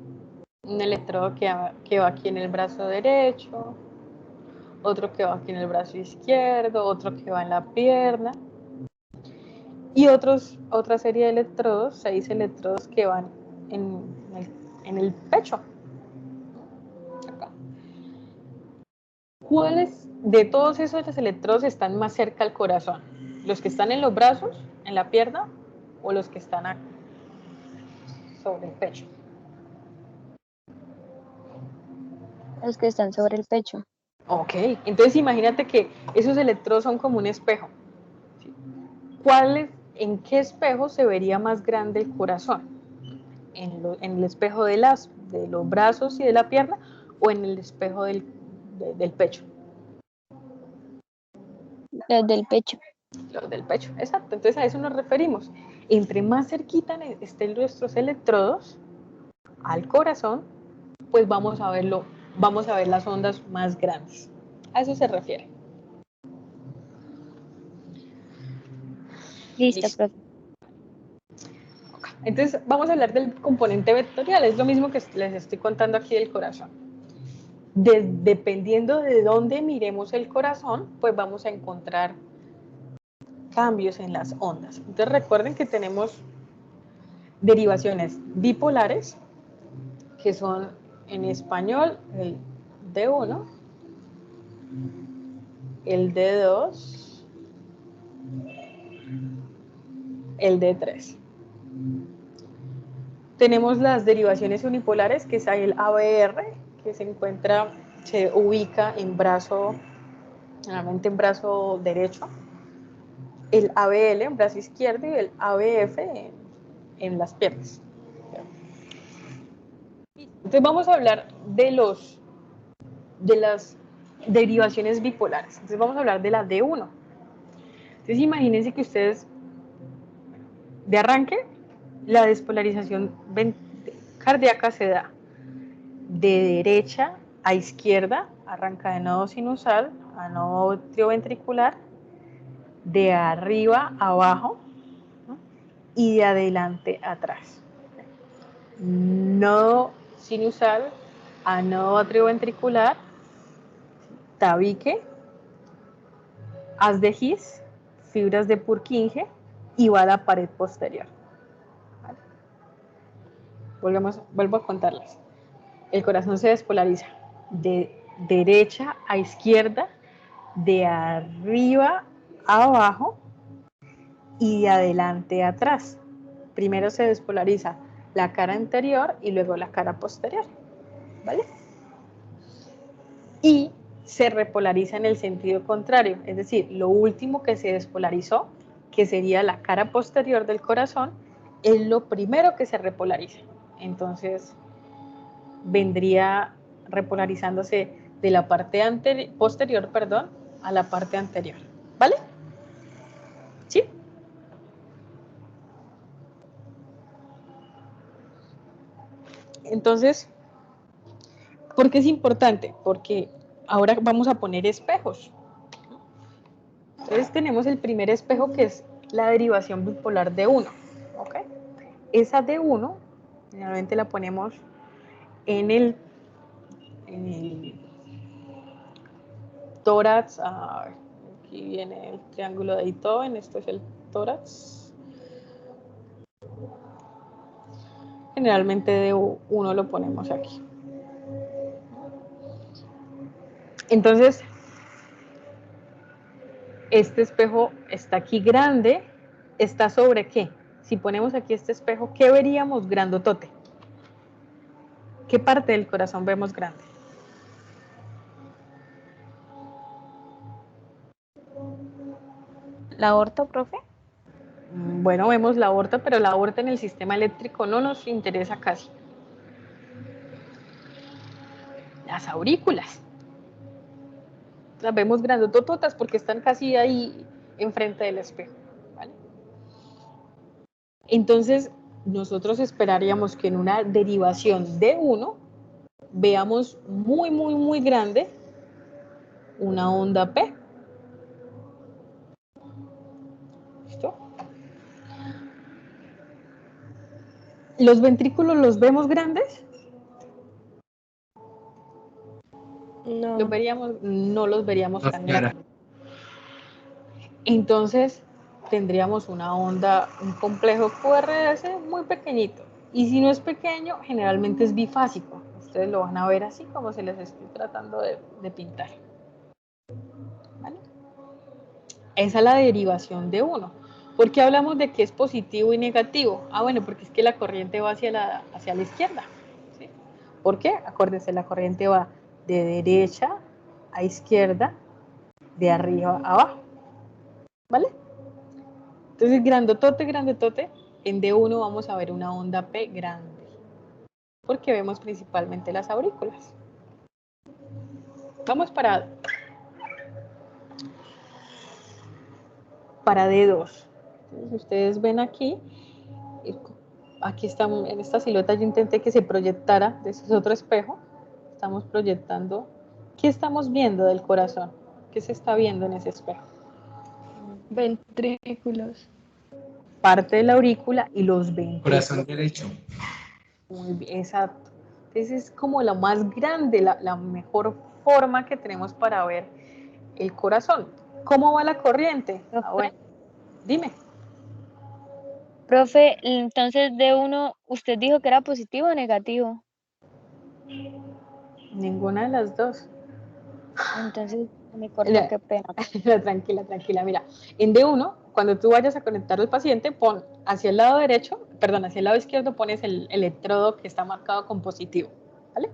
Un electrodo que va aquí en el brazo derecho, otro que va aquí en el brazo izquierdo, otro que va en la pierna y otra serie de electrodos, 6 electrodos que van en el pecho. Acá. ¿Cuáles de todos esos electrodos están más cerca al corazón? ¿Los que están en los brazos, en la pierna o los que están aquí, sobre el pecho? Los que están sobre el pecho. Ok, entonces imagínate que esos electrodos son como un espejo. ¿En qué espejo se vería más grande el corazón? ¿En el espejo de los brazos y de la pierna o en el espejo del pecho? Los del pecho. Los del pecho, exacto. Entonces a eso nos referimos. Entre más cerquita estén nuestros electrodos al corazón, pues vamos a ver las ondas más grandes. A eso se refiere. Listo, profe. Entonces vamos a hablar del componente vectorial. Es lo mismo que les estoy contando aquí del corazón. Dependiendo de dónde miremos el corazón, pues vamos a encontrar cambios en las ondas. Entonces recuerden que tenemos derivaciones bipolares, que son en español el D1, el D2, el D3. Tenemos las derivaciones unipolares, que es el ABR, que se ubica generalmente en brazo derecho, el ABL en brazo izquierdo y el ABF en las piernas. Entonces vamos a hablar de las derivaciones bipolares. Entonces vamos a hablar de la D1. Entonces imagínense que ustedes, de arranque, la despolarización cardíaca se da de derecha a izquierda, arranca de nodo sinusal a nodo atrioventricular, de arriba a abajo, ¿no? Y de adelante a atrás. Nodo sinusal a nodo atrioventricular, tabique, haz de His, fibras de Purkinje y va a la pared posterior. ¿Vale? Vuelvo a contarles. El corazón se despolariza de derecha a izquierda, de arriba a abajo y de adelante a atrás. Primero se despolariza la cara anterior y luego la cara posterior, ¿vale? Y se repolariza en el sentido contrario, es decir, lo último que se despolarizó, que sería la cara posterior del corazón, es lo primero que se repolariza. Entonces, vendría repolarizándose de la parte posterior, a la parte anterior, ¿vale? ¿Sí? Entonces, ¿por qué es importante? Porque ahora vamos a poner espejos. Entonces tenemos el primer espejo, que es la derivación bipolar D1. ¿Ok? Esa D1 generalmente la ponemos en el tórax. Aquí viene el triángulo de Einthoven, esto es el tórax. Generalmente D1 lo ponemos aquí. Entonces, este espejo está aquí grande, ¿está sobre qué? Si ponemos aquí este espejo, ¿qué veríamos grandotote? ¿Qué parte del corazón vemos grande? ¿La aorta, profe? Bueno, vemos la aorta, pero la aorta en el sistema eléctrico no nos interesa casi. Las aurículas. Las vemos grandotototas porque están casi ahí enfrente del espejo, ¿vale? Entonces, nosotros esperaríamos que en una derivación de 1 veamos muy, muy, muy grande una onda P. ¿Listo? ¿Los ventrículos los vemos grandes? No. No los veríamos No, tan señora. grandes. Entonces, tendríamos una onda, un complejo QRS muy pequeñito. Y si no es pequeño, generalmente es bifásico. Ustedes lo van a ver así como se les estoy tratando de pintar. ¿Vale? Esa es la derivación de 1. ¿Por qué hablamos de que es positivo y negativo? Ah, bueno, porque es que la corriente va hacia la izquierda. ¿Sí? ¿Por qué? Acuérdense, la corriente va de derecha a izquierda, de arriba a abajo. ¿Vale? Entonces, grandotote, grandotote, en D1 vamos a ver una onda P grande, porque vemos principalmente las aurículas. Vamos para D2. Entonces, ustedes ven aquí estamos, en esta silueta yo intenté que se proyectara, ese es otro espejo, estamos proyectando, ¿qué estamos viendo del corazón? ¿Qué se está viendo en ese espejo? Ventrículos. Parte de la aurícula y los ventrículos. Corazón derecho. Muy bien, exacto. Entonces es como la más grande, la mejor forma que tenemos para ver el corazón. ¿Cómo va la corriente? Ah, bueno, dime. Profe, entonces D1, ¿usted dijo que era positivo o negativo? Ninguna de las dos. Entonces me cortó, qué pena. Tranquila, tranquila. Mira, en D1, cuando tú vayas a conectar al paciente, pon hacia el lado derecho, perdón, hacia el lado izquierdo pones el electrodo que está marcado con positivo, ¿vale?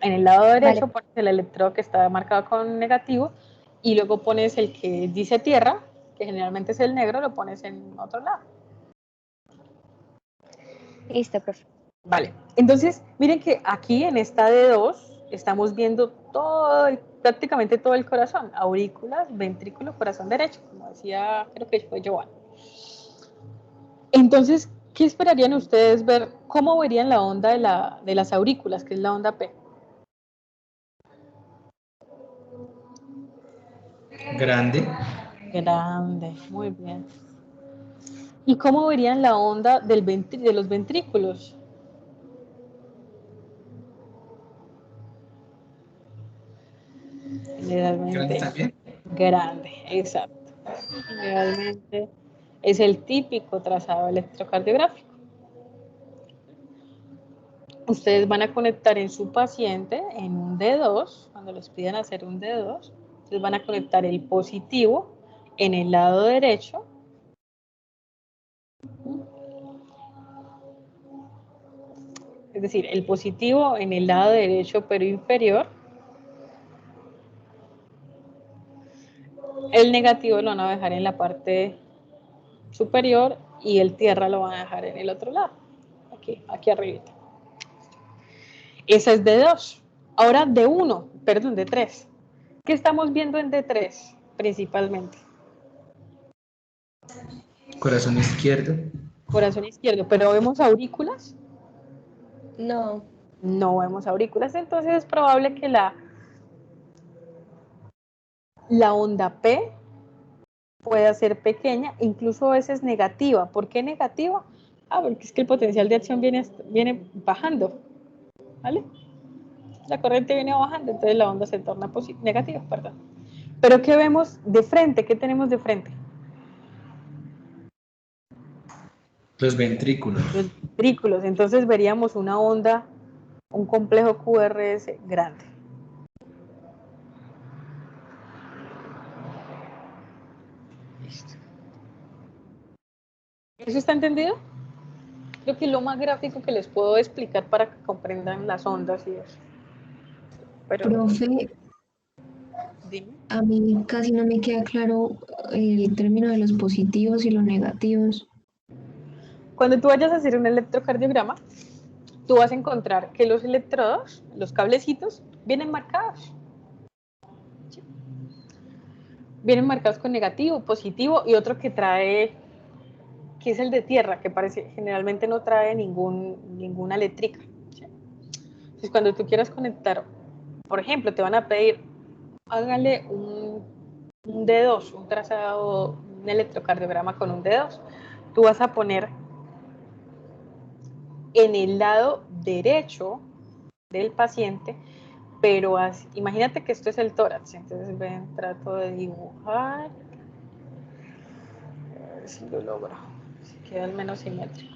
En el lado derecho Vale. pones el electrodo que está marcado con negativo y luego pones el que dice tierra, que generalmente es el negro, lo pones en otro lado. Listo, profe. Vale, entonces miren que aquí en esta D2 estamos viendo prácticamente todo el corazón, aurículas, ventrículo, corazón derecho, como decía, creo que fue Joan. Entonces, ¿qué esperarían ustedes ver? ¿Cómo verían la onda de las aurículas, que es la onda P? Grande. Grande, muy bien. ¿Y cómo verían la onda de los ventrículos? Grande Generalmente también. grande, exacto. Generalmente es el típico trazado electrocardiográfico. Ustedes van a conectar en su paciente en un D2, cuando les pidan hacer un D2, ustedes van a conectar el positivo en el lado derecho. Es decir, el positivo en el lado derecho pero inferior. El negativo lo van a dejar en la parte superior y el tierra lo van a dejar en el otro lado. Aquí arribita. Esa es D2. Ahora D1, perdón, D3. ¿Qué estamos viendo en D3 principalmente? Corazón izquierdo. Corazón izquierdo, pero ¿vemos aurículas? No. No vemos aurículas, entonces es probable que la onda P pueda ser pequeña, incluso a veces negativa. ¿Por qué negativa? Ah, porque es que el potencial de acción viene bajando, ¿vale? La corriente viene bajando, entonces la onda se torna negativa, perdón. Pero ¿qué vemos de frente? ¿Qué tenemos de frente? Los ventrículos. Los ventrículos, entonces veríamos una onda, un complejo QRS grande. Listo. ¿Eso está entendido? Creo que es lo más gráfico que les puedo explicar para que comprendan las ondas y eso. Pero, Profe, Dime. A mí casi no me queda claro el término de los positivos y los negativos. Cuando tú vayas a hacer un electrocardiograma, tú vas a encontrar que los electrodos, los cablecitos, vienen marcados. ¿Sí? Vienen marcados con negativo, positivo y otro que trae, que es el de tierra, que parece, generalmente no trae ninguna eléctrica. ¿Sí? Entonces, cuando tú quieras conectar, por ejemplo, te van a pedir, hágale un D2, un trazado, un electrocardiograma con un D2. Tú vas a poner en el lado derecho del paciente, pero imagínate que esto es el tórax, entonces ven, trato de dibujar, a ver si lo logro, si queda al menos simétrico.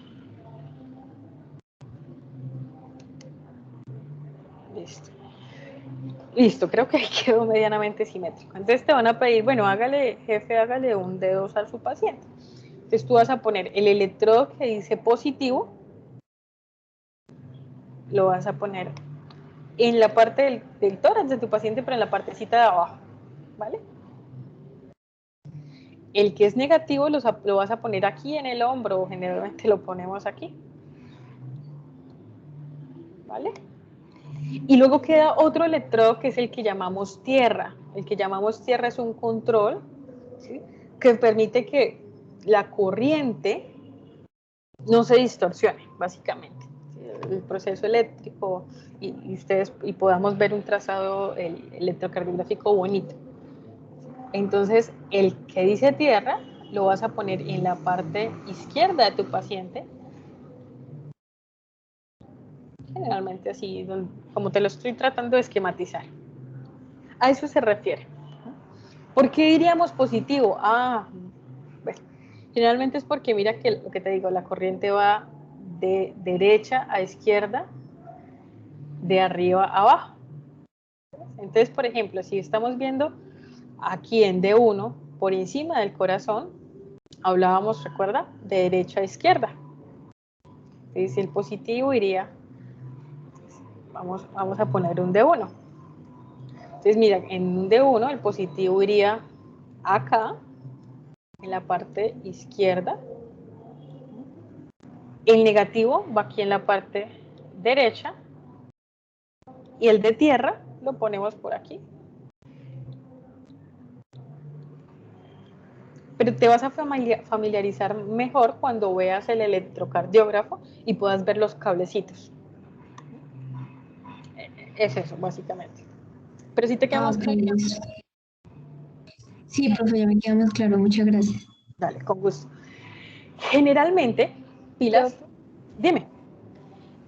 Listo. Listo, creo que quedó medianamente simétrico. Entonces te van a pedir, bueno, hágale, jefe, hágale un D2 a su paciente. Entonces tú vas a poner el electrodo que dice positivo, lo vas a poner en la parte del tórax de tu paciente, pero en la partecita de abajo, ¿vale? El que es negativo lo vas a poner aquí en el hombro, generalmente lo ponemos aquí, ¿vale? Y luego queda otro electrodo que es el que llamamos tierra. El que llamamos tierra es un control, ¿sí?, que permite que la corriente no se distorsione, básicamente. El proceso eléctrico y podamos ver un trazado electrocardiográfico bonito. Entonces, el que dice tierra lo vas a poner en la parte izquierda de tu paciente, generalmente así, como te lo estoy tratando de esquematizar. A eso se refiere. ¿Por qué diríamos positivo? Bueno, generalmente es porque mira que lo que te digo, la corriente va de derecha a izquierda, de arriba a abajo. Entonces, por ejemplo, si estamos viendo aquí en D1, por encima del corazón, hablábamos, recuerda, de derecha a izquierda. Entonces, el positivo iría, vamos a poner un D1. Entonces, mira, en un D1 el positivo iría acá, en la parte izquierda. El negativo va aquí en la parte derecha. Y el de tierra lo ponemos por aquí. Pero te vas a familiarizar mejor cuando veas el electrocardiógrafo y puedas ver los cablecitos. Es eso, básicamente. Pero si te queda más Ok, claro, listo. Sí, profe, ya me queda más claro. Muchas gracias. dale, con gusto. Generalmente, pilas, Profe, dime.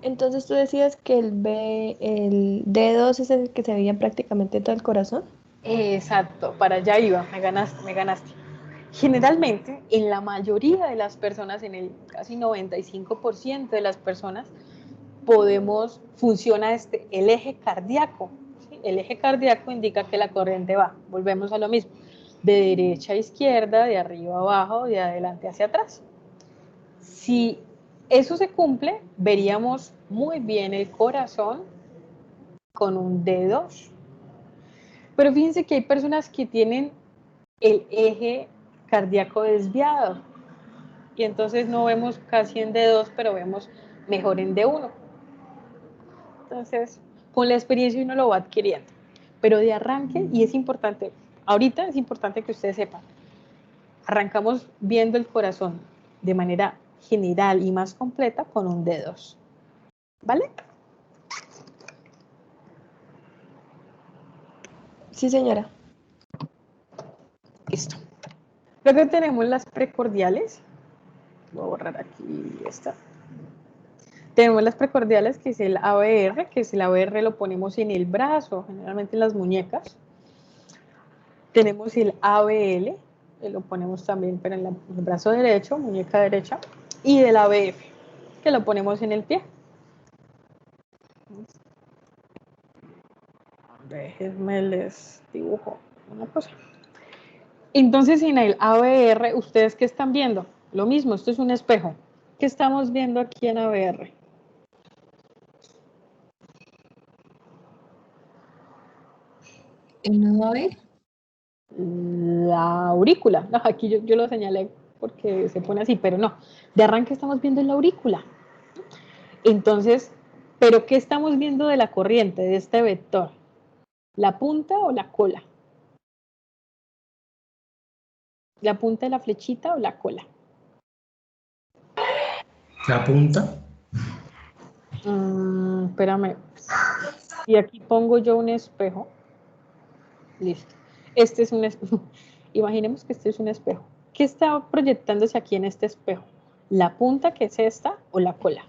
entonces tú decías que el D2 es el que se veía prácticamente todo el corazón. Exacto, para allá iba, me ganaste. Generalmente, en la mayoría de las personas, en el casi 95% de las personas, funciona el eje cardíaco. ¿Sí? El eje cardíaco indica que la corriente va, volvemos a lo mismo, de derecha a izquierda, de arriba a abajo, de adelante hacia atrás. Si eso se cumple, veríamos muy bien el corazón con un D2. Pero fíjense que hay personas que tienen el eje cardíaco desviado y entonces no vemos casi en D2, pero vemos mejor en D1. Entonces, con la experiencia uno lo va adquiriendo. Pero de arranque, y es importante, ahorita es importante que ustedes sepan, arrancamos viendo el corazón de manera general y más completa con un D2. ¿Vale? Sí, señora. Listo. Luego tenemos las precordiales. Voy a borrar aquí esta. Tenemos las precordiales, que es el ABR, que es el ABR lo ponemos en el brazo, generalmente en las muñecas. Tenemos el ABL, que lo ponemos también pero en el brazo derecho, muñeca derecha. Y el ABF, que lo ponemos en el pie. Déjenme les dibujo una cosa. Entonces, en el ABR, ¿ustedes qué están viendo? Lo mismo, esto es un espejo. ¿Qué estamos viendo aquí en ABR? ¿El nodo AB? la aurícula. No, aquí yo lo señalé porque se pone así, pero no. De arranque estamos viendo la aurícula. Entonces, ¿pero qué estamos viendo de la corriente, de este vector? ¿La punta o la cola? ¿La punta de la flechita o la cola? La punta. Espérame. Y aquí pongo yo un espejo. Listo. Este es un espejo. Imaginemos que este es un espejo. ¿Qué está proyectándose aquí en este espejo? ¿La punta, que es esta, o la cola?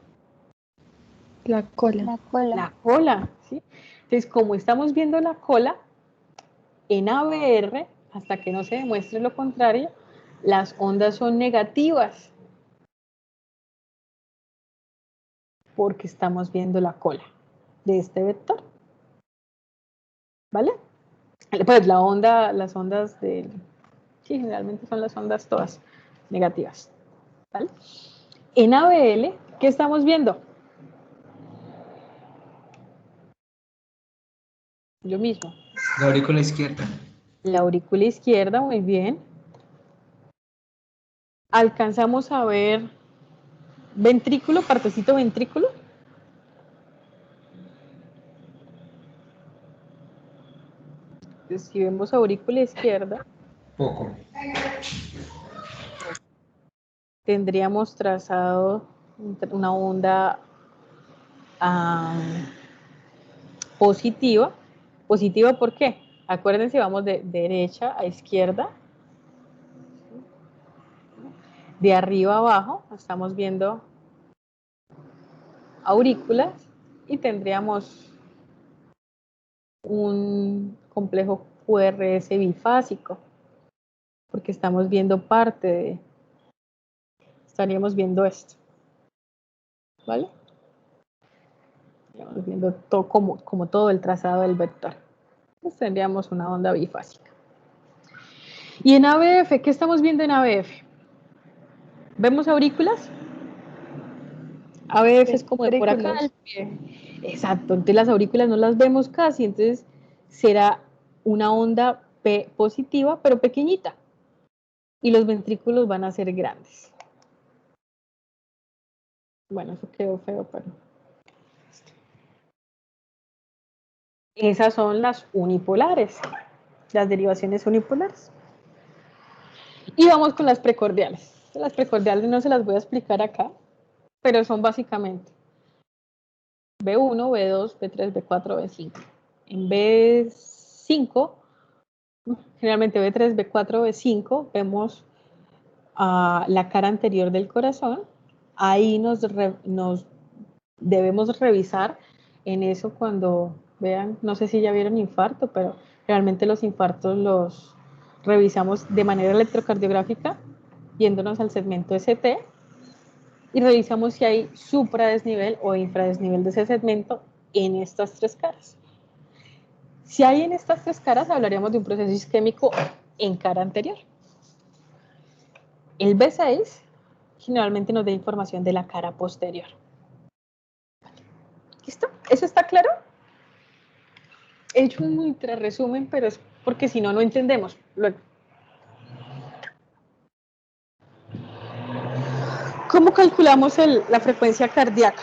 La cola. La cola. La cola, ¿sí? Entonces, como estamos viendo la cola, en ABR, hasta que no se demuestre lo contrario, las ondas son negativas. Porque estamos viendo la cola de este vector. ¿Vale? Pues la onda, las ondas de... Sí, generalmente son las ondas todas negativas. ¿Vale? En ABL, ¿qué estamos viendo? Lo mismo. La aurícula izquierda. La aurícula izquierda, muy bien. Alcanzamos a ver ventrículo, partecito ventrículo. Entonces, si vemos aurícula izquierda, Poco. tendríamos trazado una onda positiva. ¿Positiva por qué? Acuérdense, vamos de derecha a izquierda. De arriba a abajo, estamos viendo aurículas y tendríamos un complejo QRS bifásico, porque estamos viendo parte de... Estaríamos viendo esto. ¿Vale? Estaríamos viendo todo como todo el trazado del vector. Entonces tendríamos una onda bifásica. Y en ABF, ¿qué estamos viendo en ABF? ¿Vemos aurículas? ABF es como de por acá al pie. Exacto, entonces las aurículas no las vemos casi, entonces será una onda P positiva, pero pequeñita. Y los ventrículos van a ser grandes. Bueno, eso quedó feo, pero... Esas son las unipolares, las derivaciones unipolares. Y vamos con las precordiales. Las precordiales no se las voy a explicar acá, pero son básicamente B1, B2, B3, B4, B5. En B5, generalmente B3, B4, B5, vemos la cara anterior del corazón. Ahí nos debemos revisar en eso cuando vean, no sé si ya vieron infarto, pero realmente los infartos los revisamos de manera electrocardiográfica, yéndonos al segmento ST, y revisamos si hay supradesnivel o infradesnivel de ese segmento en estas tres caras. Si hay en estas tres caras, hablaríamos de un proceso isquémico en cara anterior. El B6 generalmente nos da información de la cara posterior. ¿Listo? ¿Eso está claro? He hecho un ultra resumen, pero es porque si no, no entendemos. Luego. ¿Cómo calculamos la frecuencia cardíaca?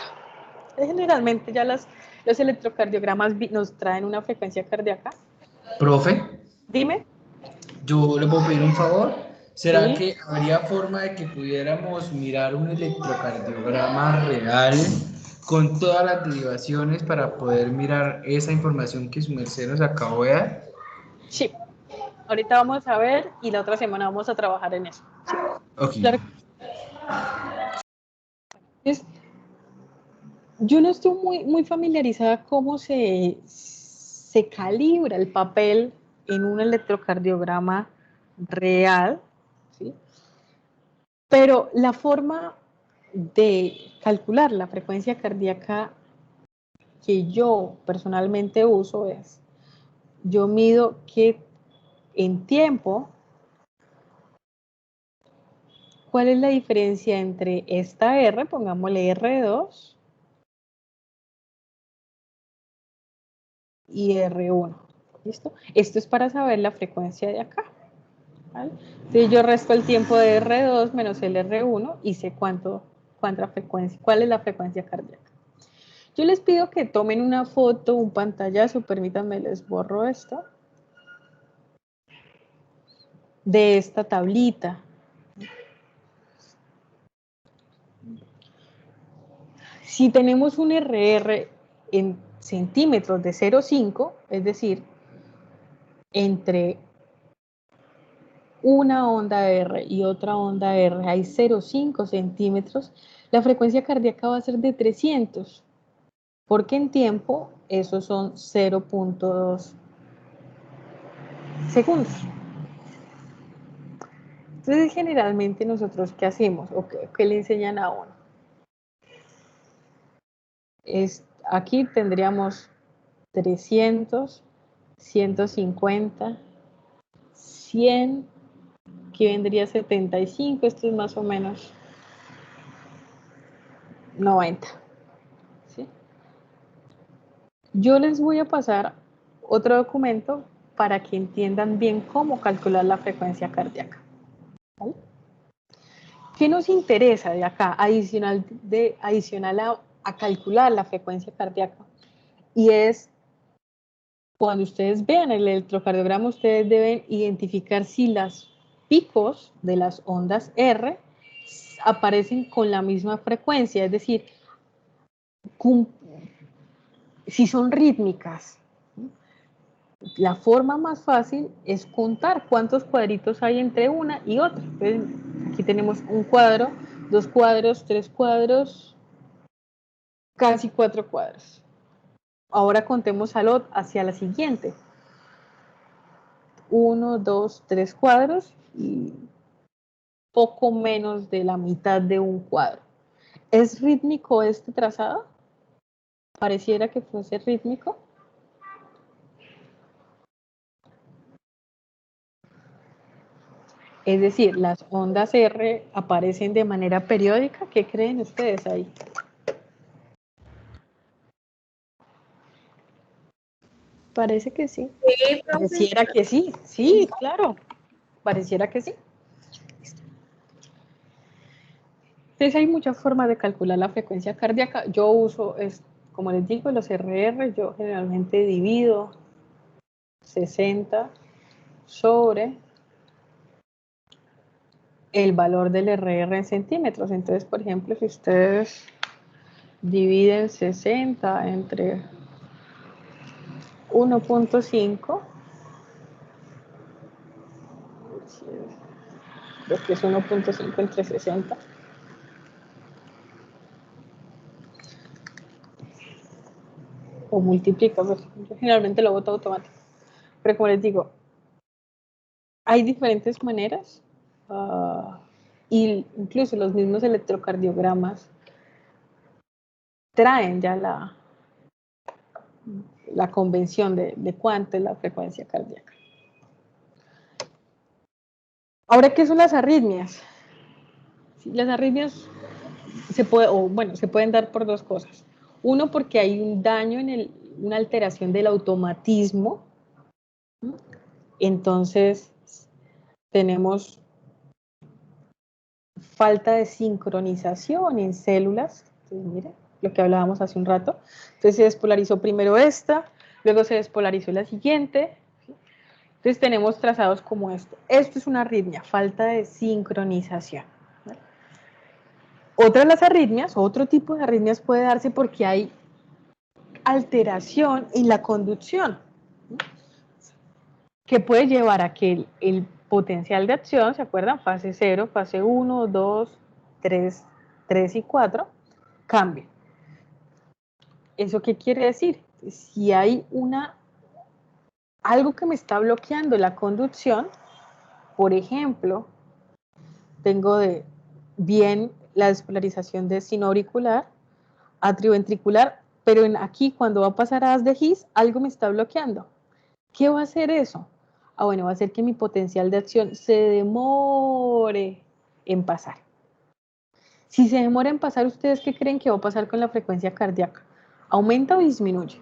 Generalmente ya los electrocardiogramas nos traen una frecuencia cardíaca. Profe, Dime. yo le puedo pedir un favor. ¿Será Sí. que habría forma de que pudiéramos mirar un electrocardiograma real con todas las derivaciones para poder mirar esa información que su merced nos acabó de dar? Sí. Ahorita vamos a ver y la otra semana vamos a trabajar en eso. Sí. Ok. Claro. Yo no estoy muy familiarizada cómo se calibra el papel en un electrocardiograma real, ¿sí? Pero la forma de calcular la frecuencia cardíaca que yo personalmente uso es, yo mido que en tiempo, ¿cuál es la diferencia entre esta R, pongámosle R2, y R1? ¿Listo? Esto es para saber la frecuencia de acá. ¿vale? Entonces yo resto el tiempo de R2 menos el R1 y sé cuánta frecuencia, cuál es la frecuencia cardíaca. Yo les pido que tomen una foto, un pantallazo, permítanme, les borro esto, de esta tablita. Si tenemos un RR en centímetros de 0,5, es decir, entre una onda R y otra onda R hay 0,5 centímetros, la frecuencia cardíaca va a ser de 300, porque en tiempo esos son 0,2 segundos. Entonces, generalmente nosotros, ¿qué hacemos? ¿O qué le enseñan a uno? Aquí tendríamos 300, 150, 100, que vendría 75, esto es más o menos 90. ¿Sí? Yo les voy a pasar otro documento para que entiendan bien cómo calcular la frecuencia cardíaca. ¿Vale? ¿Qué nos interesa de acá? Adicional a calcular la frecuencia cardíaca. Y es, cuando ustedes vean el electrocardiograma, ustedes deben identificar si los picos de las ondas R aparecen con la misma frecuencia, es decir, si son rítmicas. La forma más fácil es contar cuántos cuadritos hay entre una y otra. Entonces, aquí tenemos un cuadro, 2 cuadros, 3 cuadros, casi 4 cuadros. Ahora contemos hacia la siguiente. 1, 2, 3 cuadros y poco menos de la mitad de un cuadro. ¿Es rítmico este trazado? Pareciera que fuese rítmico. Es decir, las ondas R aparecen de manera periódica. ¿Qué creen ustedes ahí? Parece que sí. Pareciera que sí, sí, claro, pareciera que sí. Entonces hay muchas formas de calcular la frecuencia cardíaca. Yo uso, como les digo, los RR, yo generalmente divido 60 sobre el valor del RR en centímetros. Entonces, por ejemplo, si ustedes dividen 60 entre 1.5, creo que es 1.5 entre 60, o multiplica, pues, yo generalmente lo boto automático. Pero como les digo, hay diferentes maneras, y incluso los mismos electrocardiogramas traen ya la convención de cuánto es la frecuencia cardíaca. Ahora, ¿qué son las arritmias? Sí, las arritmias se pueden dar por dos cosas. Uno, porque hay un daño una alteración del automatismo. Entonces, tenemos falta de sincronización en células. Entonces, miren, lo que hablábamos hace un rato. Entonces se despolarizó primero esta, luego se despolarizó la siguiente. Entonces tenemos trazados como esto. Esto es una arritmia, falta de sincronización. Otra de las arritmias, otro tipo de arritmias puede darse porque hay alteración en la conducción, que puede llevar a que el potencial de acción, ¿se acuerdan? Fase 0, fase 1, 2, 3 y 4, cambie. ¿Eso qué quiere decir? Si hay algo que me está bloqueando la conducción, por ejemplo, tengo bien la despolarización de sinoauricular, atrioventricular, pero aquí cuando va a pasar a haz de His, algo me está bloqueando. ¿Qué va a hacer eso? Bueno, va a hacer que mi potencial de acción se demore en pasar. Si se demora en pasar, ¿ustedes qué creen que va a pasar con la frecuencia cardíaca? ¿Aumenta o disminuye?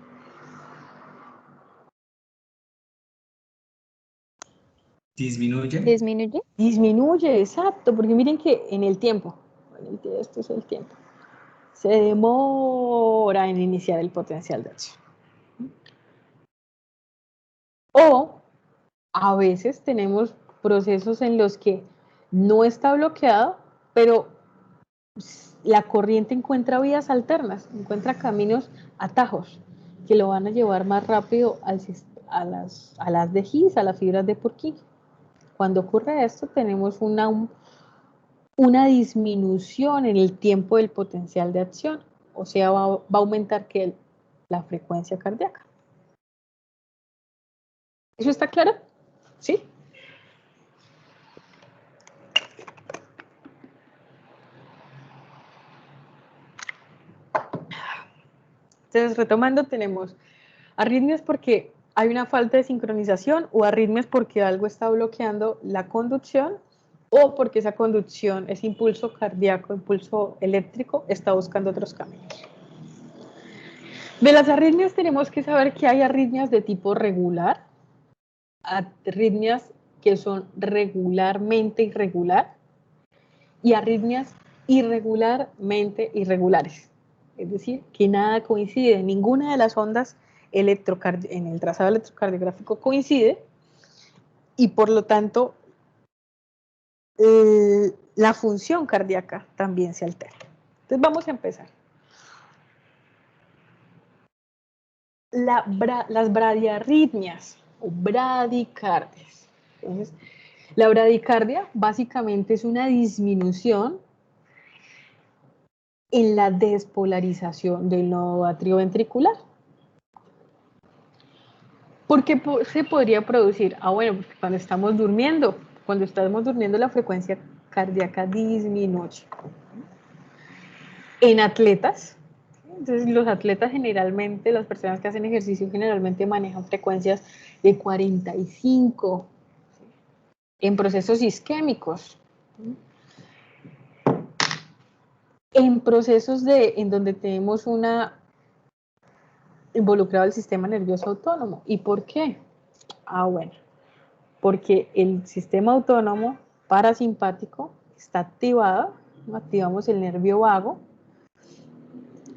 Disminuye. ¿Disminuye? Disminuye, exacto, porque miren que en el tiempo, esto es el tiempo, se demora en iniciar el potencial de acción. O a veces tenemos procesos en los que no está bloqueado, pero la corriente encuentra vías alternas, encuentra caminos, atajos, que lo van a llevar más rápido a las de Higgs, a las fibras de Purkinje. Cuando ocurre esto, tenemos una disminución en el tiempo del potencial de acción, o sea, va a aumentar la frecuencia cardíaca. ¿Eso está claro? ¿Sí? Entonces, retomando, tenemos arritmias porque hay una falta de sincronización o arritmias porque algo está bloqueando la conducción o porque esa conducción, ese impulso cardíaco, impulso eléctrico, está buscando otros caminos. De las arritmias tenemos que saber que hay arritmias de tipo regular, arritmias que son regularmente irregular y arritmias irregularmente irregulares. Es decir, que nada coincide, ninguna de las ondas en el trazado electrocardiográfico coincide y por lo tanto la función cardíaca también se altera. Entonces vamos a empezar. Las bradiarritmias o bradicardias. Entonces, la bradicardia básicamente es una disminución en la despolarización del nodo atrioventricular. ¿Por qué se podría producir? Bueno, porque cuando estamos durmiendo la frecuencia cardíaca disminuye. En atletas, entonces los atletas generalmente, las personas que hacen ejercicio generalmente manejan frecuencias de 45 en procesos isquémicos. En procesos en donde tenemos involucrado el sistema nervioso autónomo. ¿Y por qué? Bueno, porque el sistema autónomo parasimpático está activado, activamos el nervio vago,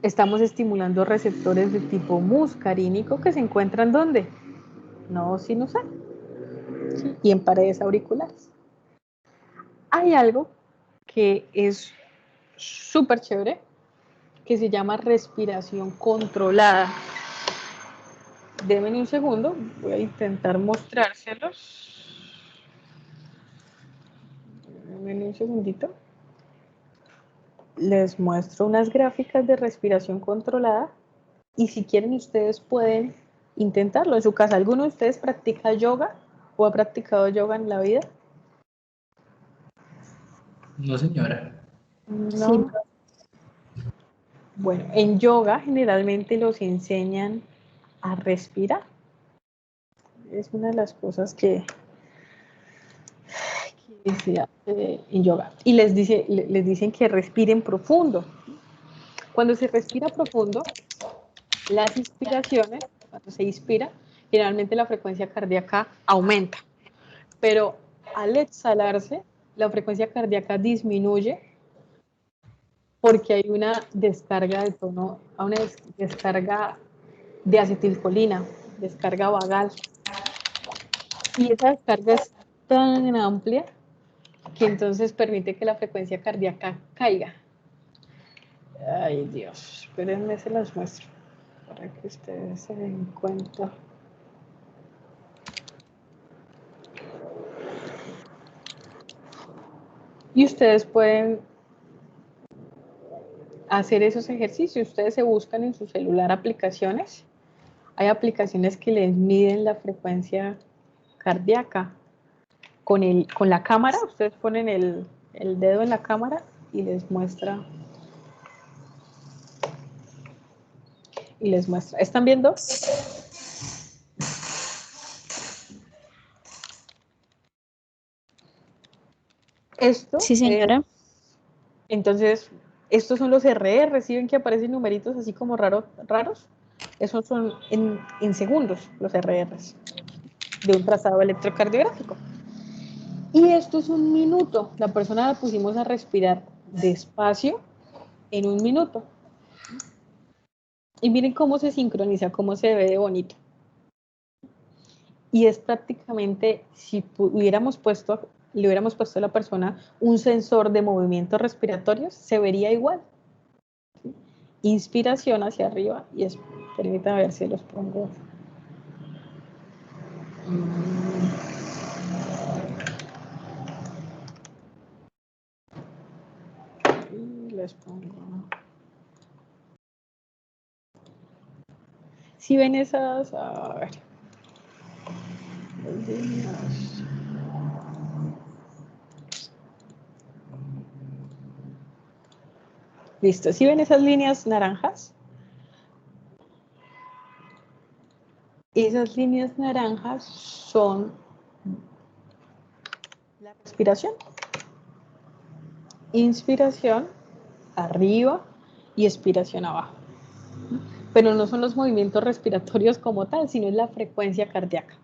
estamos estimulando receptores de tipo muscarínico que se encuentran ¿dónde? Nodo sinusal y en paredes auriculares. Hay algo que es súper chévere, que se llama respiración controlada. Denme un segundo, voy a intentar mostrárselos. Denme un segundito. Les muestro unas gráficas de respiración controlada y si quieren ustedes pueden intentarlo en su casa. ¿Alguno de ustedes practica yoga o ha practicado yoga en la vida? No, señora. No. Sí. Bueno, en yoga generalmente los enseñan a respirar. Es una de las cosas que se hace en yoga. Y les dicen que respiren profundo. Cuando se respira profundo, las inspiraciones, cuando se inspira, generalmente la frecuencia cardíaca aumenta. Pero al exhalarse, la frecuencia cardíaca disminuye porque hay una descarga de tono, una descarga de acetilcolina, descarga vagal. Y esa descarga es tan amplia que entonces permite que la frecuencia cardíaca caiga. Ay, Dios, espérenme, se las muestro para que ustedes se den cuenta. Y ustedes pueden hacer esos ejercicios. Ustedes se buscan en su celular aplicaciones. Hay aplicaciones que les miden la frecuencia cardíaca. Con la cámara, ustedes ponen el dedo en la cámara y les muestra. ¿Están viendo? Esto Sí, señora. Entonces, estos son los RR, ¿sí ven que aparecen numeritos así como raros? Esos son en segundos los RRs de un trazado electrocardiográfico. Y esto es 1 minuto. La persona la pusimos a respirar despacio en 1 minuto. Y miren cómo se sincroniza, cómo se ve de bonito. Y es prácticamente, si le hubiéramos puesto a la persona un sensor de movimientos respiratorios, se vería igual. Inspiración hacia arriba y permítanme ver si los pongo. Y les pongo. Si ven esas, a ver. Las líneas. Listo, si ven esas líneas naranjas. Esas líneas naranjas son la respiración. Inspiración arriba y expiración abajo. Pero no son los movimientos respiratorios como tal, sino es la frecuencia cardíaca.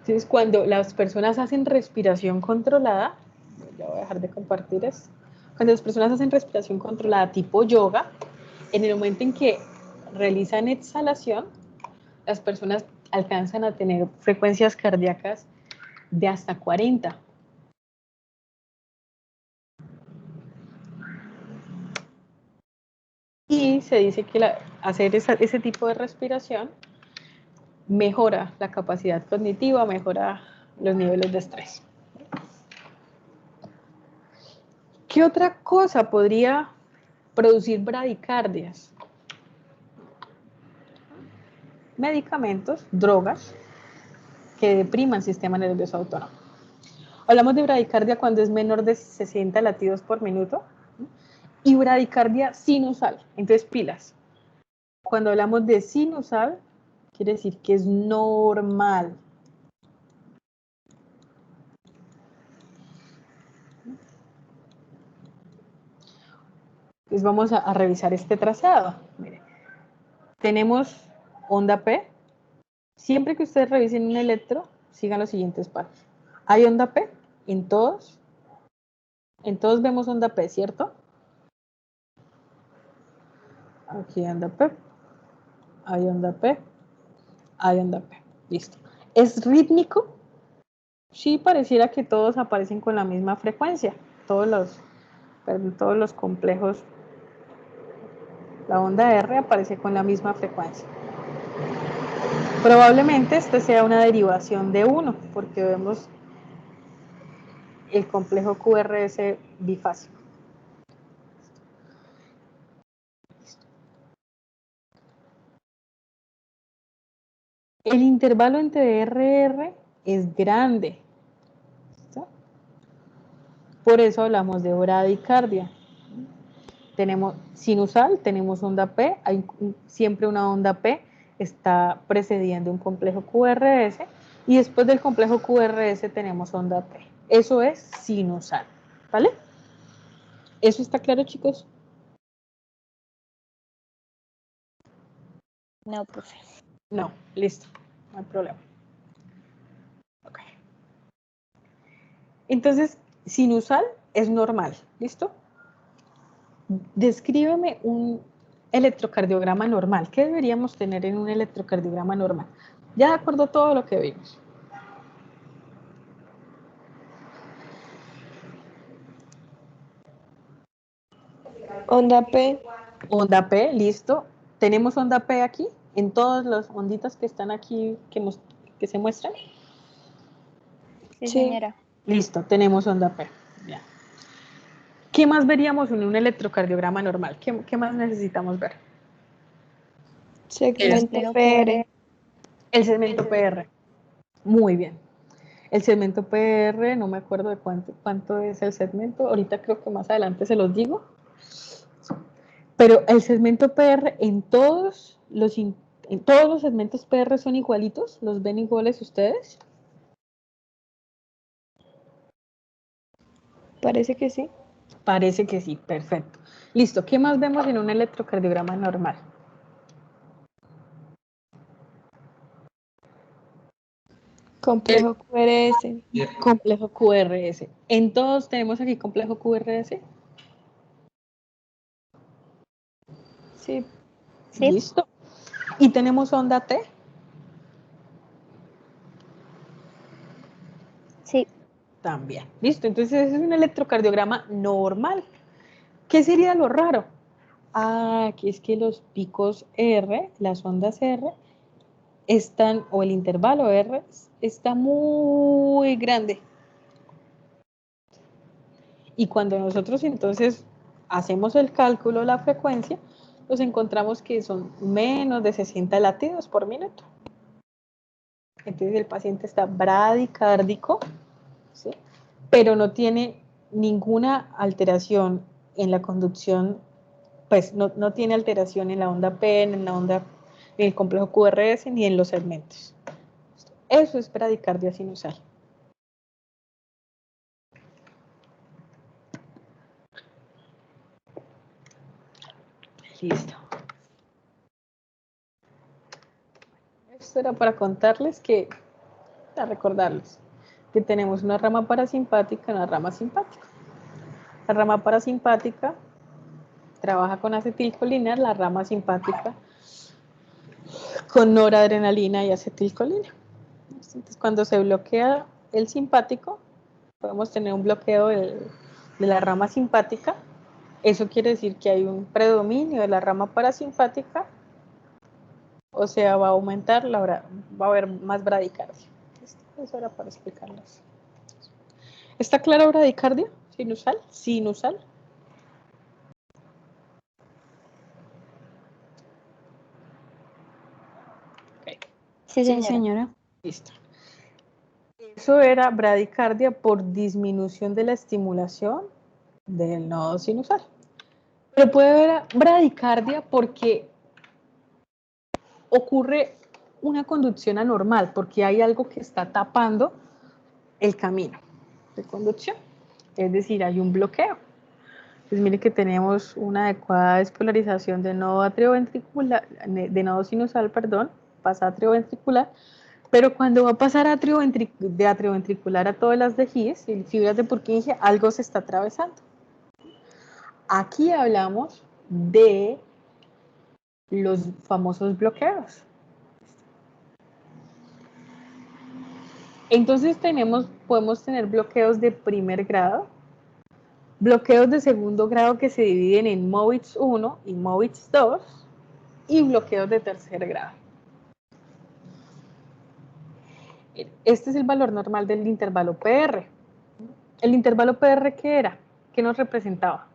Entonces, cuando las personas hacen respiración controlada, ya voy a dejar de compartir esto. Cuando las personas hacen respiración controlada tipo yoga, en el momento en que realizan exhalación, las personas alcanzan a tener frecuencias cardíacas de hasta 40. Y se dice que hacer ese tipo de respiración mejora la capacidad cognitiva, mejora los niveles de estrés. ¿Qué otra cosa podría producir bradicardias? Medicamentos, drogas que depriman el sistema nervioso autónomo. Hablamos de bradicardia cuando es menor de 60 latidos por minuto y bradicardia sinusal. Entonces, pilas. Cuando hablamos de sinusal, quiere decir que es normal. Entonces vamos a revisar este trazado. Mire, tenemos onda P. Siempre que ustedes revisen un electro, sigan los siguientes pasos. ¿Hay onda P? En todos. En todos vemos onda P, ¿cierto? Aquí hay onda P. Hay onda P. Hay onda P. Listo. ¿Es rítmico? Sí, pareciera que todos aparecen con la misma frecuencia. Todos los complejos. La onda R aparece con la misma frecuencia. Probablemente este sea una derivación de 1, porque vemos el complejo QRS bifásico. El intervalo entre RR es grande. ¿Listo? Por eso hablamos de bradicardia. Tenemos sinusal, tenemos onda P, hay siempre una onda P, está precediendo un complejo QRS, y después del complejo QRS tenemos onda P. Eso es sinusal, ¿vale? ¿Eso está claro, chicos? No, profe. No, listo, no hay problema. Okay. Entonces, sinusal es normal, ¿listo? Descríbeme un electrocardiograma normal. ¿Qué deberíamos tener en un electrocardiograma normal? Ya de acuerdo a todo lo que vimos. Onda P. Onda P, listo. ¿Tenemos onda P aquí? En todas las onditas que están aquí, que se muestran. Sí, Sí. señora. Listo, tenemos onda P. Ya. ¿Qué más veríamos en un electrocardiograma normal? ¿Qué más necesitamos ver? Segmento complejo PR. El segmento PR. Muy bien. El segmento PR, no me acuerdo de cuánto es el segmento. Ahorita creo que más adelante se los digo. Pero el segmento PR en todos los segmentos PR son igualitos. ¿Los ven iguales ustedes? Parece que sí. Parece que sí, perfecto. Listo, ¿qué más vemos en un electrocardiograma normal? Complejo QRS. Complejo QRS. ¿En todos tenemos aquí complejo QRS? Sí. Sí. Listo. ¿Y tenemos onda T? Sí. También. Listo. Entonces ese es un electrocardiograma normal. ¿Qué sería lo raro? Ah, que es que los picos R, las ondas R, están, o el intervalo R, está muy grande. Y cuando nosotros entonces hacemos el cálculo de la frecuencia, nos encontramos que son menos de 60 latidos por minuto. Entonces el paciente está bradicárdico, ¿sí? Pero no tiene ninguna alteración en la conducción, pues no tiene alteración en la onda P, en la onda, en el complejo QRS, ni en los segmentos. Eso es bradicardia sinusal. Listo. Esto era para contarles que, para recordarles, que tenemos una rama parasimpática y una rama simpática. La rama parasimpática trabaja con acetilcolina, la rama simpática con noradrenalina y acetilcolina. Entonces, cuando se bloquea el simpático, podemos tener un bloqueo de la rama simpática. Eso quiere decir que hay un predominio de la rama parasimpática, o sea, va a aumentar, va a haber más bradicardia. Eso era para explicarles. ¿Está clara bradicardia? ¿Sinusal? ¿Sinusal? Okay. Sí, Sí, señora. señora. Listo. Eso era bradicardia por disminución de la estimulación del nodo sinusal. Pero puede haber bradicardia porque ocurre una conducción anormal, porque hay algo que está tapando el camino de conducción. Es decir, hay un bloqueo. Pues mire que tenemos una adecuada despolarización de nodo atrioventricular, de nodo sinusal, perdón, pasa atrioventricular, pero cuando va a pasar de atrioventricular a todas las dejíes y fibras de Purkinje, algo se está atravesando. Aquí hablamos de los famosos bloqueos. Entonces podemos tener bloqueos de primer grado, bloqueos de segundo grado que se dividen en Mowitz 1 y Mowitz 2 y bloqueos de tercer grado. Este es el valor normal del intervalo PR. ¿El intervalo PR qué era? ¿Qué nos representaba?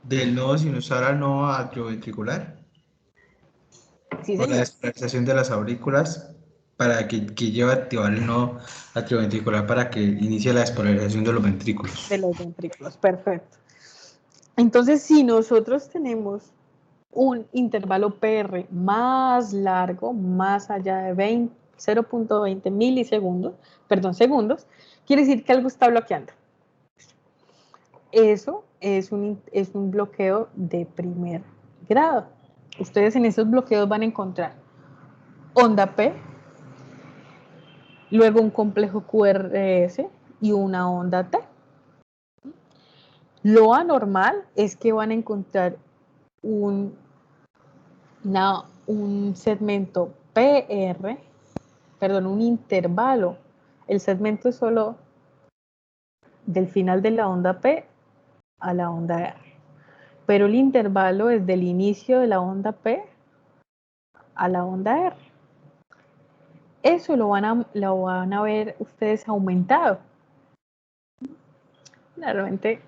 Del nodo sinusal al nodo atrioventricular, Sí, o la señor, desplazamiento de las aurículas para que lleve a activar el nodo atrioventricular para que inicie la despolarización de los ventrículos. de los ventrículos, perfecto. Entonces, si nosotros tenemos un intervalo PR más largo, más allá de 0.20 milisegundos, perdón, segundos, quiere decir que algo está bloqueando. Eso es un bloqueo de primer grado. Ustedes en esos bloqueos van a encontrar onda P, luego un complejo QRS y una onda T. Lo anormal es que van a encontrar un segmento PR, perdón, un intervalo. El segmento es solo del final de la onda P a la onda R. Pero el intervalo es del inicio de la onda P a la onda R. Eso lo van a ver ustedes aumentado. Realmente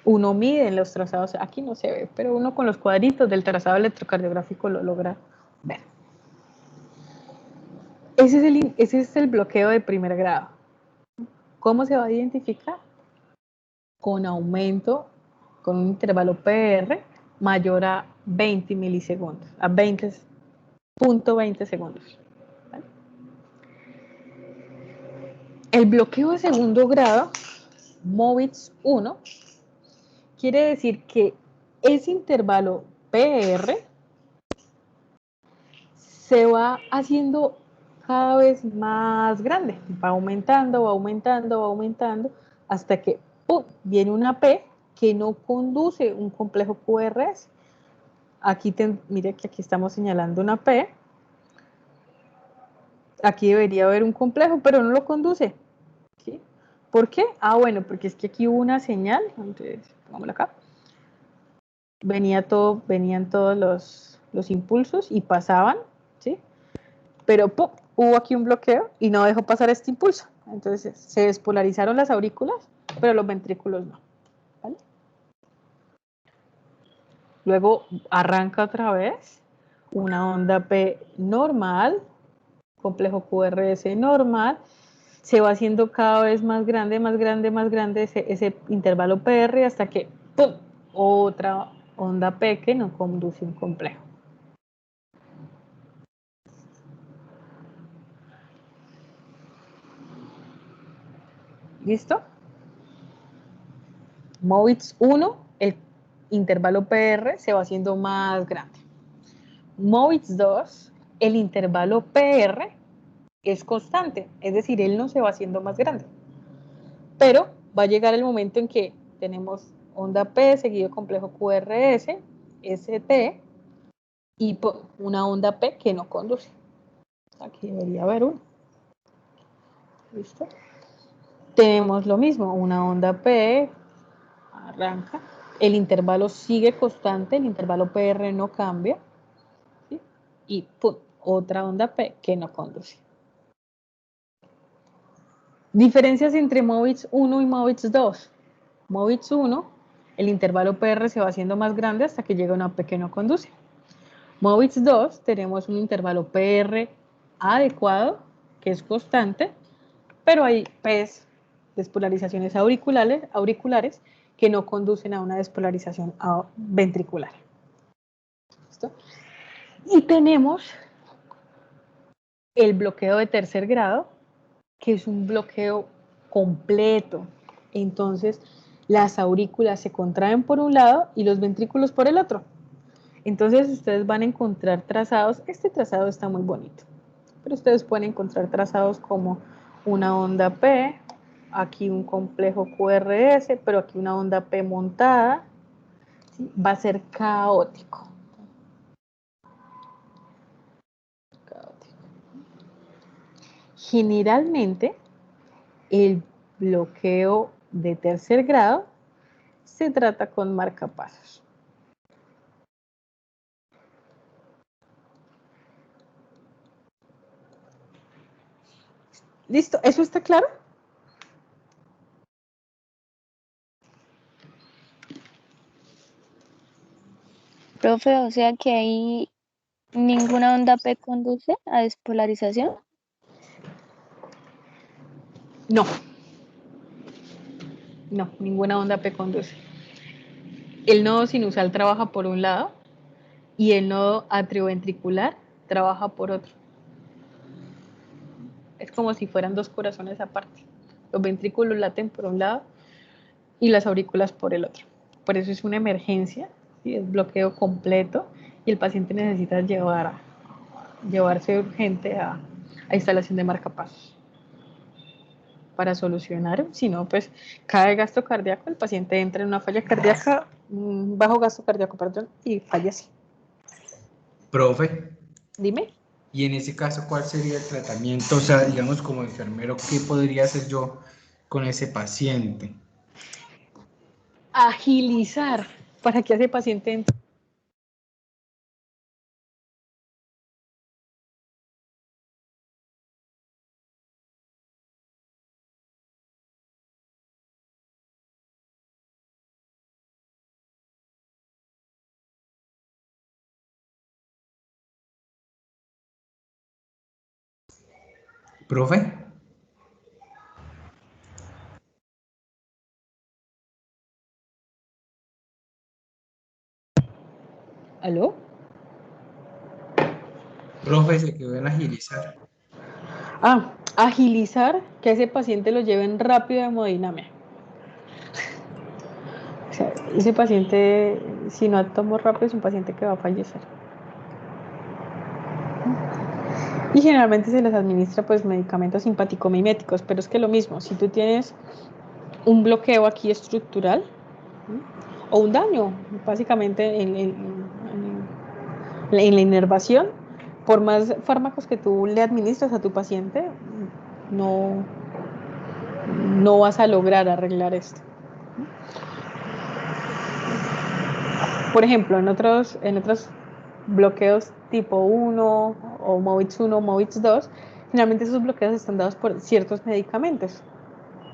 uno mide en los trazados, aquí no se ve, pero uno con los cuadritos del trazado electrocardiográfico lo logra ver. Ese es el bloqueo de primer grado. ¿Cómo se va a identificar? Con aumento, con un intervalo PR mayor a 20 milisegundos, a 20.20 segundos. ¿Vale? El bloqueo de segundo grado, Mowitz 1, quiere decir que ese intervalo PR se va haciendo cada vez más grande, va aumentando, va aumentando, va aumentando, hasta que ¡pum!, viene una P que no conduce un complejo QRS. Aquí, mire que aquí estamos señalando una P. Aquí debería haber un complejo, pero no lo conduce. ¿Sí? ¿Por qué? Ah, bueno, porque es que aquí hubo una señal, entonces, pongámosla acá. Venían todos los impulsos y pasaban, ¿sí? Pero ¡pum!, hubo aquí un bloqueo y no dejó pasar este impulso. Entonces se despolarizaron las aurículas, pero los ventrículos no. ¿Vale? Luego arranca otra vez una onda P normal, complejo QRS normal, se va haciendo cada vez más grande, más grande, más grande ese intervalo PR hasta que ¡pum!, otra onda P que no conduce un complejo. ¿Listo? MOVITS 1, el intervalo PR se va haciendo más grande. MOVITS 2, el intervalo PR es constante, es decir, él no se va haciendo más grande. Pero va a llegar el momento en que tenemos onda P seguido complejo QRS, ST, y una onda P que no conduce. Aquí debería haber uno. ¿Listo? Tenemos lo mismo, una onda P, arranca, el intervalo sigue constante, el intervalo PR no cambia, ¿sí? Y ¡pum!, otra onda P que no conduce. Diferencias entre MOVITS 1 y MOVITS 2. MOVITS 1, el intervalo PR se va haciendo más grande hasta que llega una P que no conduce. MOVITS 2, tenemos un intervalo PR adecuado, que es constante, pero hay P's, despolarizaciones auriculares, que no conducen a una despolarización ventricular. ¿Listo? Y tenemos el bloqueo de tercer grado, que es un bloqueo completo. Entonces, las aurículas se contraen por un lado y los ventrículos por el otro. Entonces, ustedes van a encontrar trazados. Este trazado está muy bonito, pero ustedes pueden encontrar trazados como una onda P, aquí un complejo QRS, pero aquí una onda P montada. ¿Sí? Va a ser caótico. Generalmente, el bloqueo de tercer grado se trata con marcapasos. ¿Listo? ¿Eso está claro? Profe, o sea que ahí ninguna onda P conduce a despolarización. No. No, ninguna onda P conduce. El nodo sinusal trabaja por un lado y el nodo atrioventricular trabaja por otro. Es como si fueran dos corazones aparte. Los ventrículos laten por un lado y las aurículas por el otro. Por eso es una emergencia, ¿sí? Es bloqueo completo y el paciente necesita llevarse urgente a instalación de marcapasos para solucionar. Si no, pues cae gasto cardíaco, el paciente entra en una falla cardíaca, bajo gasto cardíaco, perdón, y fallece. Profe, Dime. y en ese caso, ¿cuál sería el tratamiento? O sea, digamos, como enfermero, ¿qué podría hacer yo con ese paciente? Agilizar para que ese paciente entre. Profe, ¿Aló? profe, se quedó en agilizar. Agilizar que ese paciente lo lleven rápido a hemodinamia. O sea, ese paciente, si no actuamos rápido, es un paciente que va a fallecer. Y generalmente se les administra pues medicamentos simpaticomiméticos, pero es que lo mismo, si tú tienes un bloqueo aquí estructural, ¿sí? O un daño, básicamente en la inervación, por más fármacos que tú le administras a tu paciente, no vas a lograr arreglar esto. Por ejemplo, en otros bloqueos tipo 1 o MOVITS 1 o MOVITS 2, generalmente esos bloqueos están dados por ciertos medicamentos.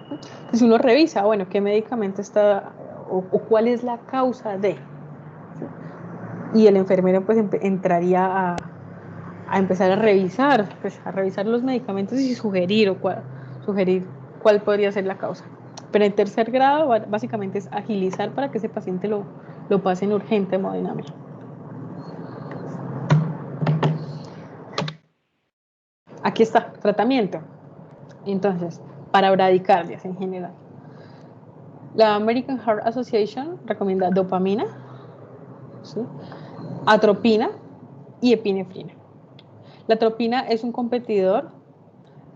Entonces uno revisa, bueno, qué medicamento está o cuál es la causa de. Y el enfermero pues entraría a empezar a revisar los medicamentos y sugerir cuál podría ser la causa. Pero en tercer grado básicamente es agilizar para que ese paciente lo pase en urgente hemodinámica. Aquí está, tratamiento. Entonces, para bradicardias en general. La American Heart Association recomienda dopamina, ¿sí? Atropina y epinefrina. La atropina es un competidor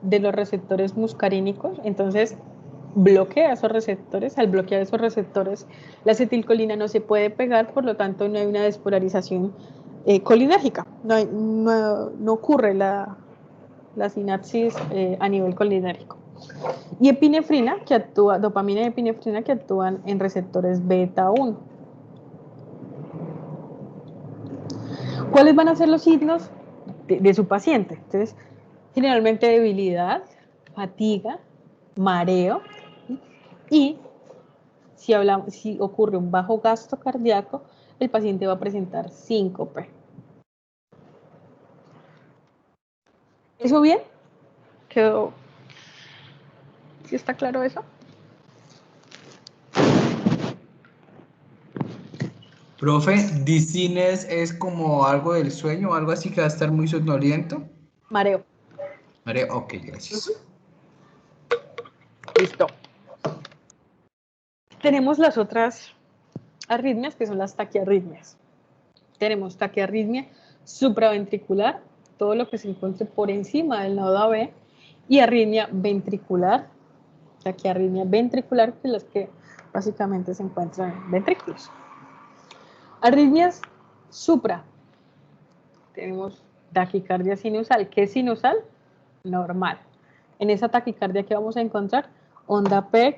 de los receptores muscarínicos, entonces bloquea esos receptores. Al bloquear esos receptores, la acetilcolina no se puede pegar, por lo tanto no hay una despolarización colinérgica, no ocurre la sinapsis a nivel colinérgico. Y epinefrina, dopamina y epinefrina que actúan en receptores beta 1. ¿Cuáles van a ser los signos de su paciente? Entonces, generalmente debilidad, fatiga, mareo, y si ocurre un bajo gasto cardíaco, el paciente va a presentar síncope. ¿Eso bien? ¿Quedó? ¿Sí está claro eso? Profe, ¿dizziness es como algo del sueño o algo así que va a estar muy somnoliento? Mareo. Mareo, ok, gracias. Listo. Tenemos las otras arritmias, que son las taquiarritmias. Tenemos taquiarritmia supraventricular, todo lo que se encuentre por encima del nodo AB, y arritmia ventricular, taquiarritmia ventricular, que es las que básicamente se encuentran en ventrículos. Arritmias supra. Tenemos taquicardia sinusal. ¿Qué es sinusal? Normal. En esa taquicardia que vamos a encontrar, onda P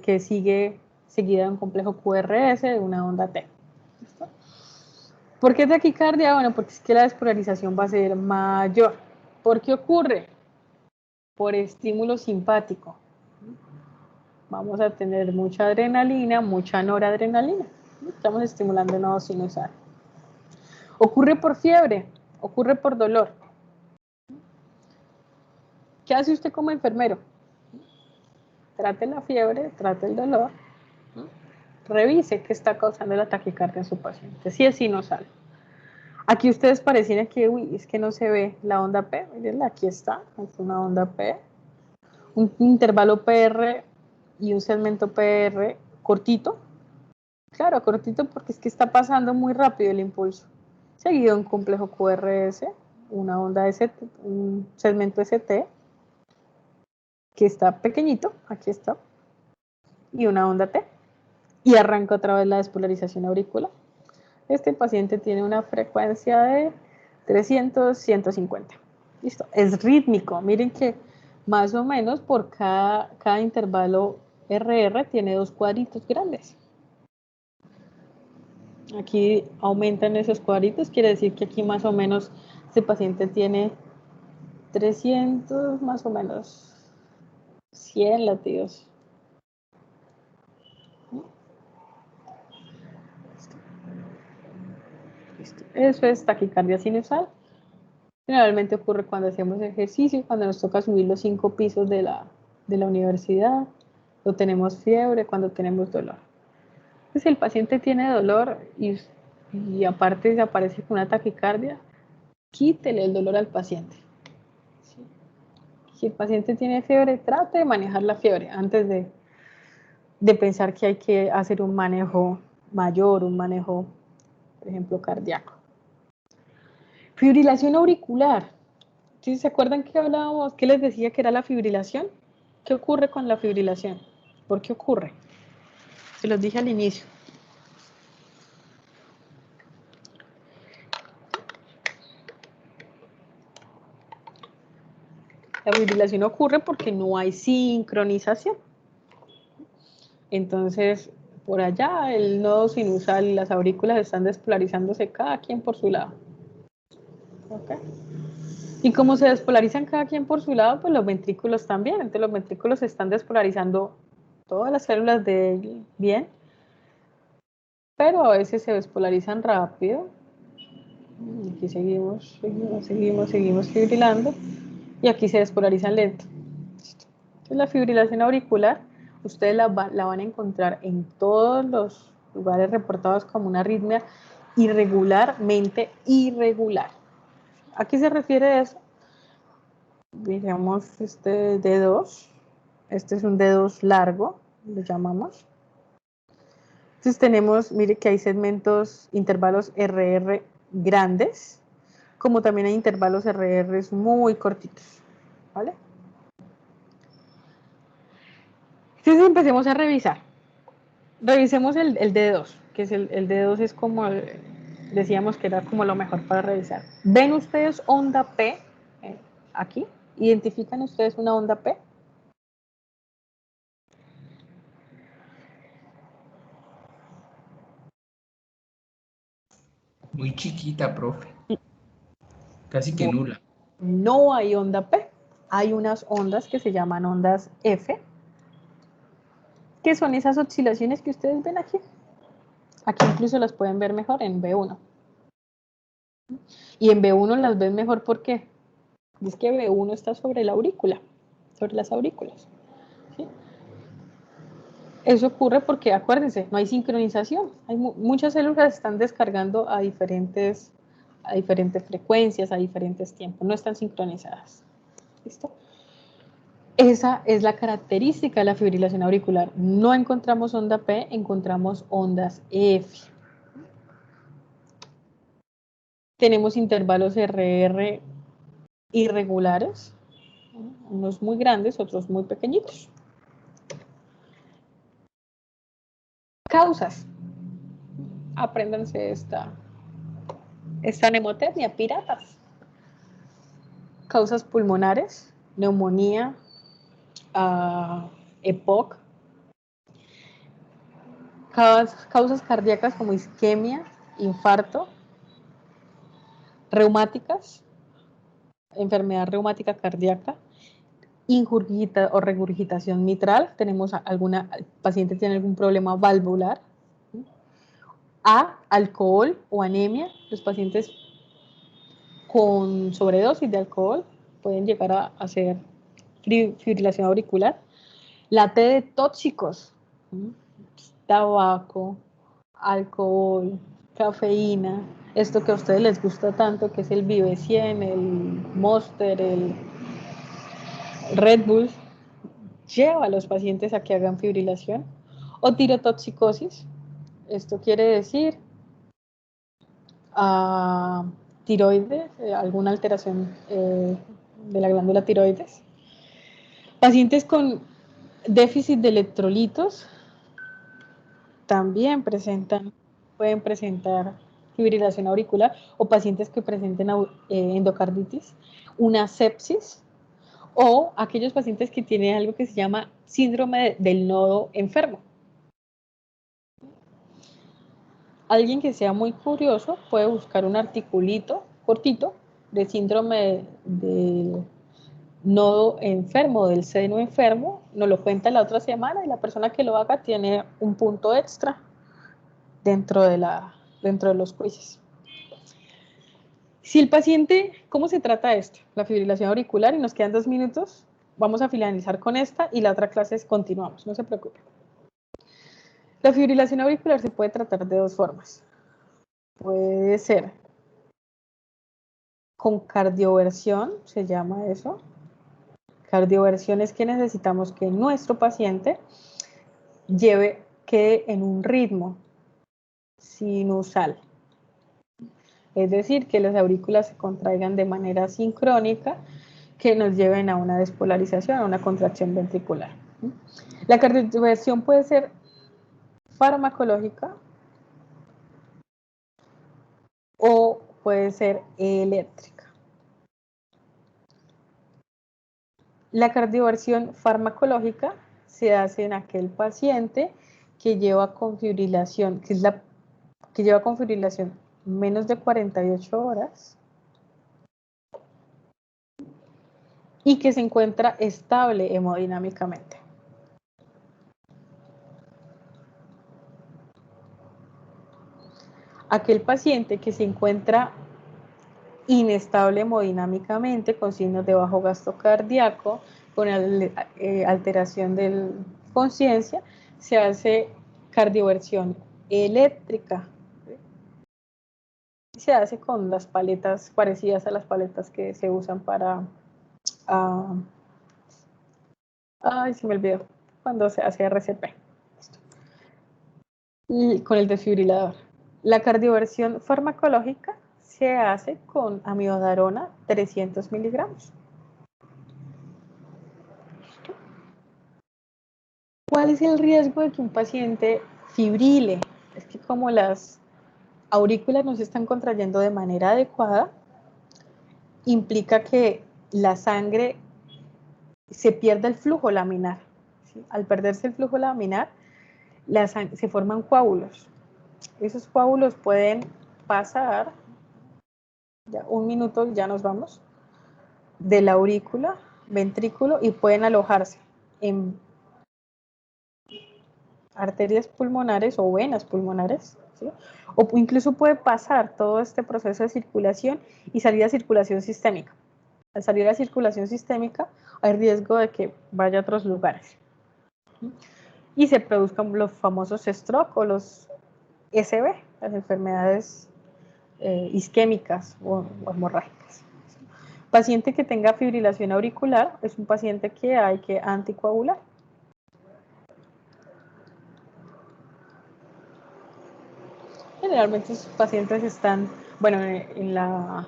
que sigue seguida de un complejo QRS de una onda T. ¿Listo? ¿Por qué taquicardia? Bueno, porque es que la despolarización va a ser mayor. ¿Por qué ocurre? Por estímulo simpático. Vamos a tener mucha adrenalina, mucha noradrenalina. Estamos estimulando el nodo sinusal. Ocurre por fiebre, ocurre por dolor. ¿Qué hace usted como enfermero? Trate la fiebre, trate el dolor, revise qué está causando la taquicardia en su paciente, si es sinusal. Aquí ustedes parecieran que, uy, es que no se ve la onda P, miren, aquí está, es una onda P, un intervalo PR y un segmento PR cortito. Claro, cortito porque es que está pasando muy rápido el impulso. Seguido un complejo QRS, una onda ST, un segmento ST, que está pequeñito, aquí está, y una onda T. Y arranca otra vez la despolarización auricular. Este paciente tiene una frecuencia de 300, 150. Listo, es rítmico. Miren que más o menos por cada intervalo RR tiene 2 cuadritos grandes. Aquí aumentan esos cuadritos, quiere decir que aquí más o menos este paciente tiene 300, más o menos 100 latidos. Listo. Eso es taquicardia sinusal. Generalmente ocurre cuando hacemos ejercicio, cuando nos toca subir los 5 pisos de la universidad, o tenemos fiebre, cuando tenemos dolor. Si el paciente tiene dolor y aparte se aparece con una taquicardia, quítele el dolor al paciente. ¿Sí? Si el paciente tiene fiebre, trate de manejar la fiebre antes de pensar que hay que hacer un manejo mayor, un manejo, por ejemplo, cardíaco. Fibrilación auricular. ¿Sí se acuerdan que hablábamos, que les decía que era la fibrilación? ¿Qué ocurre con la fibrilación? ¿Por qué ocurre? Se los dije al inicio. La fibrilación ocurre porque no hay sincronización. Entonces, por allá el nodo sinusal y las aurículas están despolarizándose cada quien por su lado. ¿Okay? Y como se despolarizan cada quien por su lado, pues los ventrículos también. Entonces los ventrículos se están despolarizando todas las células de bien, pero a veces se despolarizan rápido. Aquí seguimos fibrilando y aquí se despolarizan lento. Entonces la fibrilación auricular, ustedes la van a encontrar en todos los lugares reportados como una arritmia irregularmente irregular. ¿A qué se refiere eso? Digamos este D2, este es un D2 largo, lo llamamos. Entonces tenemos, mire que hay segmentos, intervalos RR grandes, como también hay intervalos RR muy cortitos, ¿vale? Entonces empecemos a revisar. Revisemos el D2, que es el D2 es como, decíamos que era como lo mejor para revisar. ¿Ven ustedes onda P aquí? ¿Identifican ustedes una onda P? Muy chiquita, profe. Casi que nula. No hay onda P. Hay unas ondas que se llaman ondas F, que son esas oscilaciones que ustedes ven aquí. Aquí incluso las pueden ver mejor en B1. Y en B1 las ven mejor porque es que B1 está sobre la aurícula, sobre las aurículas. ¿Sí? Eso ocurre porque, acuérdense, no hay sincronización. Muchas células están descargando a diferentes frecuencias, a diferentes tiempos. No están sincronizadas. ¿Listo? Esa es la característica de la fibrilación auricular. No encontramos onda P, encontramos ondas F. Tenemos intervalos RR irregulares, unos muy grandes, otros muy pequeñitos. Causas. Apréndanse esta mnemotecnia, piratas. Causas pulmonares, neumonía, EPOC. Causas cardíacas como isquemia, infarto. Reumáticas, enfermedad reumática cardíaca, o regurgitación mitral, tenemos paciente tiene algún problema valvular. Alcohol o anemia, los pacientes con sobredosis de alcohol pueden llegar a hacer fibrilación auricular. La T de tóxicos, tabaco, alcohol, cafeína, esto que a ustedes les gusta tanto, que es el Vive 100, el Monster, el Red Bull, lleva a los pacientes a que hagan fibrilación. O tirotoxicosis, esto quiere decir tiroides, alguna alteración de la glándula tiroides. Pacientes con déficit de electrolitos también pueden presentar fibrilación auricular, o pacientes que presenten endocarditis, una sepsis, o aquellos pacientes que tienen algo que se llama síndrome del nodo enfermo. Alguien que sea muy curioso puede buscar un articulito cortito de síndrome del nodo enfermo, del seno enfermo, nos lo cuenta la otra semana y la persona que lo haga tiene un punto extra dentro de los quizzes. Si el paciente, ¿cómo se trata esto? La fibrilación auricular, y nos quedan 2 minutos, vamos a finalizar con esta y la otra clase continuamos, no se preocupen. La fibrilación auricular se puede tratar de 2 formas. Puede ser con cardioversión, se llama eso. Cardioversión es que necesitamos que nuestro paciente quede en un ritmo sinusal. Es decir, que las aurículas se contraigan de manera sincrónica, que nos lleven a una despolarización, a una contracción ventricular. La cardioversión puede ser farmacológica o puede ser eléctrica. La cardioversión farmacológica se hace en aquel paciente que lleva con fibrilación, que lleva con fibrilación menos de 48 horas y que se encuentra estable hemodinámicamente. Aquel paciente que se encuentra inestable hemodinámicamente, con signos de bajo gasto cardíaco, con alteración de conciencia, se hace cardioversión eléctrica. Se hace con las paletas parecidas a las paletas que se usan para... ay, se me olvidó. Cuando se hace RCP. Y con el desfibrilador. La cardioversión farmacológica se hace con amiodarona 300 miligramos. ¿Cuál es el riesgo de que un paciente fibrile? Es que como las aurículas no se están contrayendo de manera adecuada, implica que la sangre se pierda el flujo laminar. ¿Sí? Al perderse el flujo laminar, se forman coágulos. Esos coágulos pueden pasar, ya un minuto ya nos vamos, de la aurícula, ventrículo, y pueden alojarse en arterias pulmonares o venas pulmonares, ¿sí? O incluso puede pasar todo este proceso de circulación y salir a circulación sistémica. Al salir a circulación sistémica hay riesgo de que vaya a otros lugares. Y se produzcan los famosos stroke o los SB, las enfermedades isquémicas o hemorrágicas. Paciente que tenga fibrilación auricular es un paciente que hay que anticoagular. Generalmente esos pacientes están, bueno, en la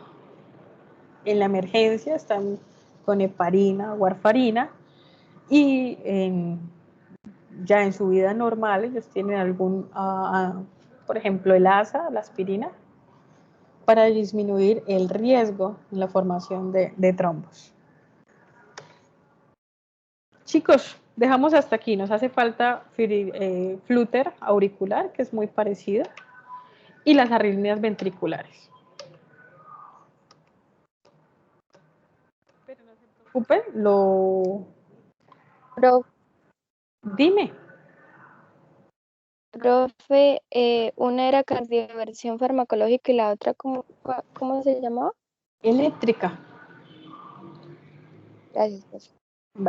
emergencia están con heparina, warfarina, y ya en su vida normal ellos tienen algún, por ejemplo, el ASA, la aspirina, para disminuir el riesgo en la formación de trombos. Chicos, dejamos hasta aquí. Nos hace falta flúter auricular, que es muy parecido, y las arritmias ventriculares. Pero no se preocupen, dime. Profe, una era cardioversión farmacológica y la otra, ¿cómo se llamaba? Eléctrica. Gracias, profe. Vale.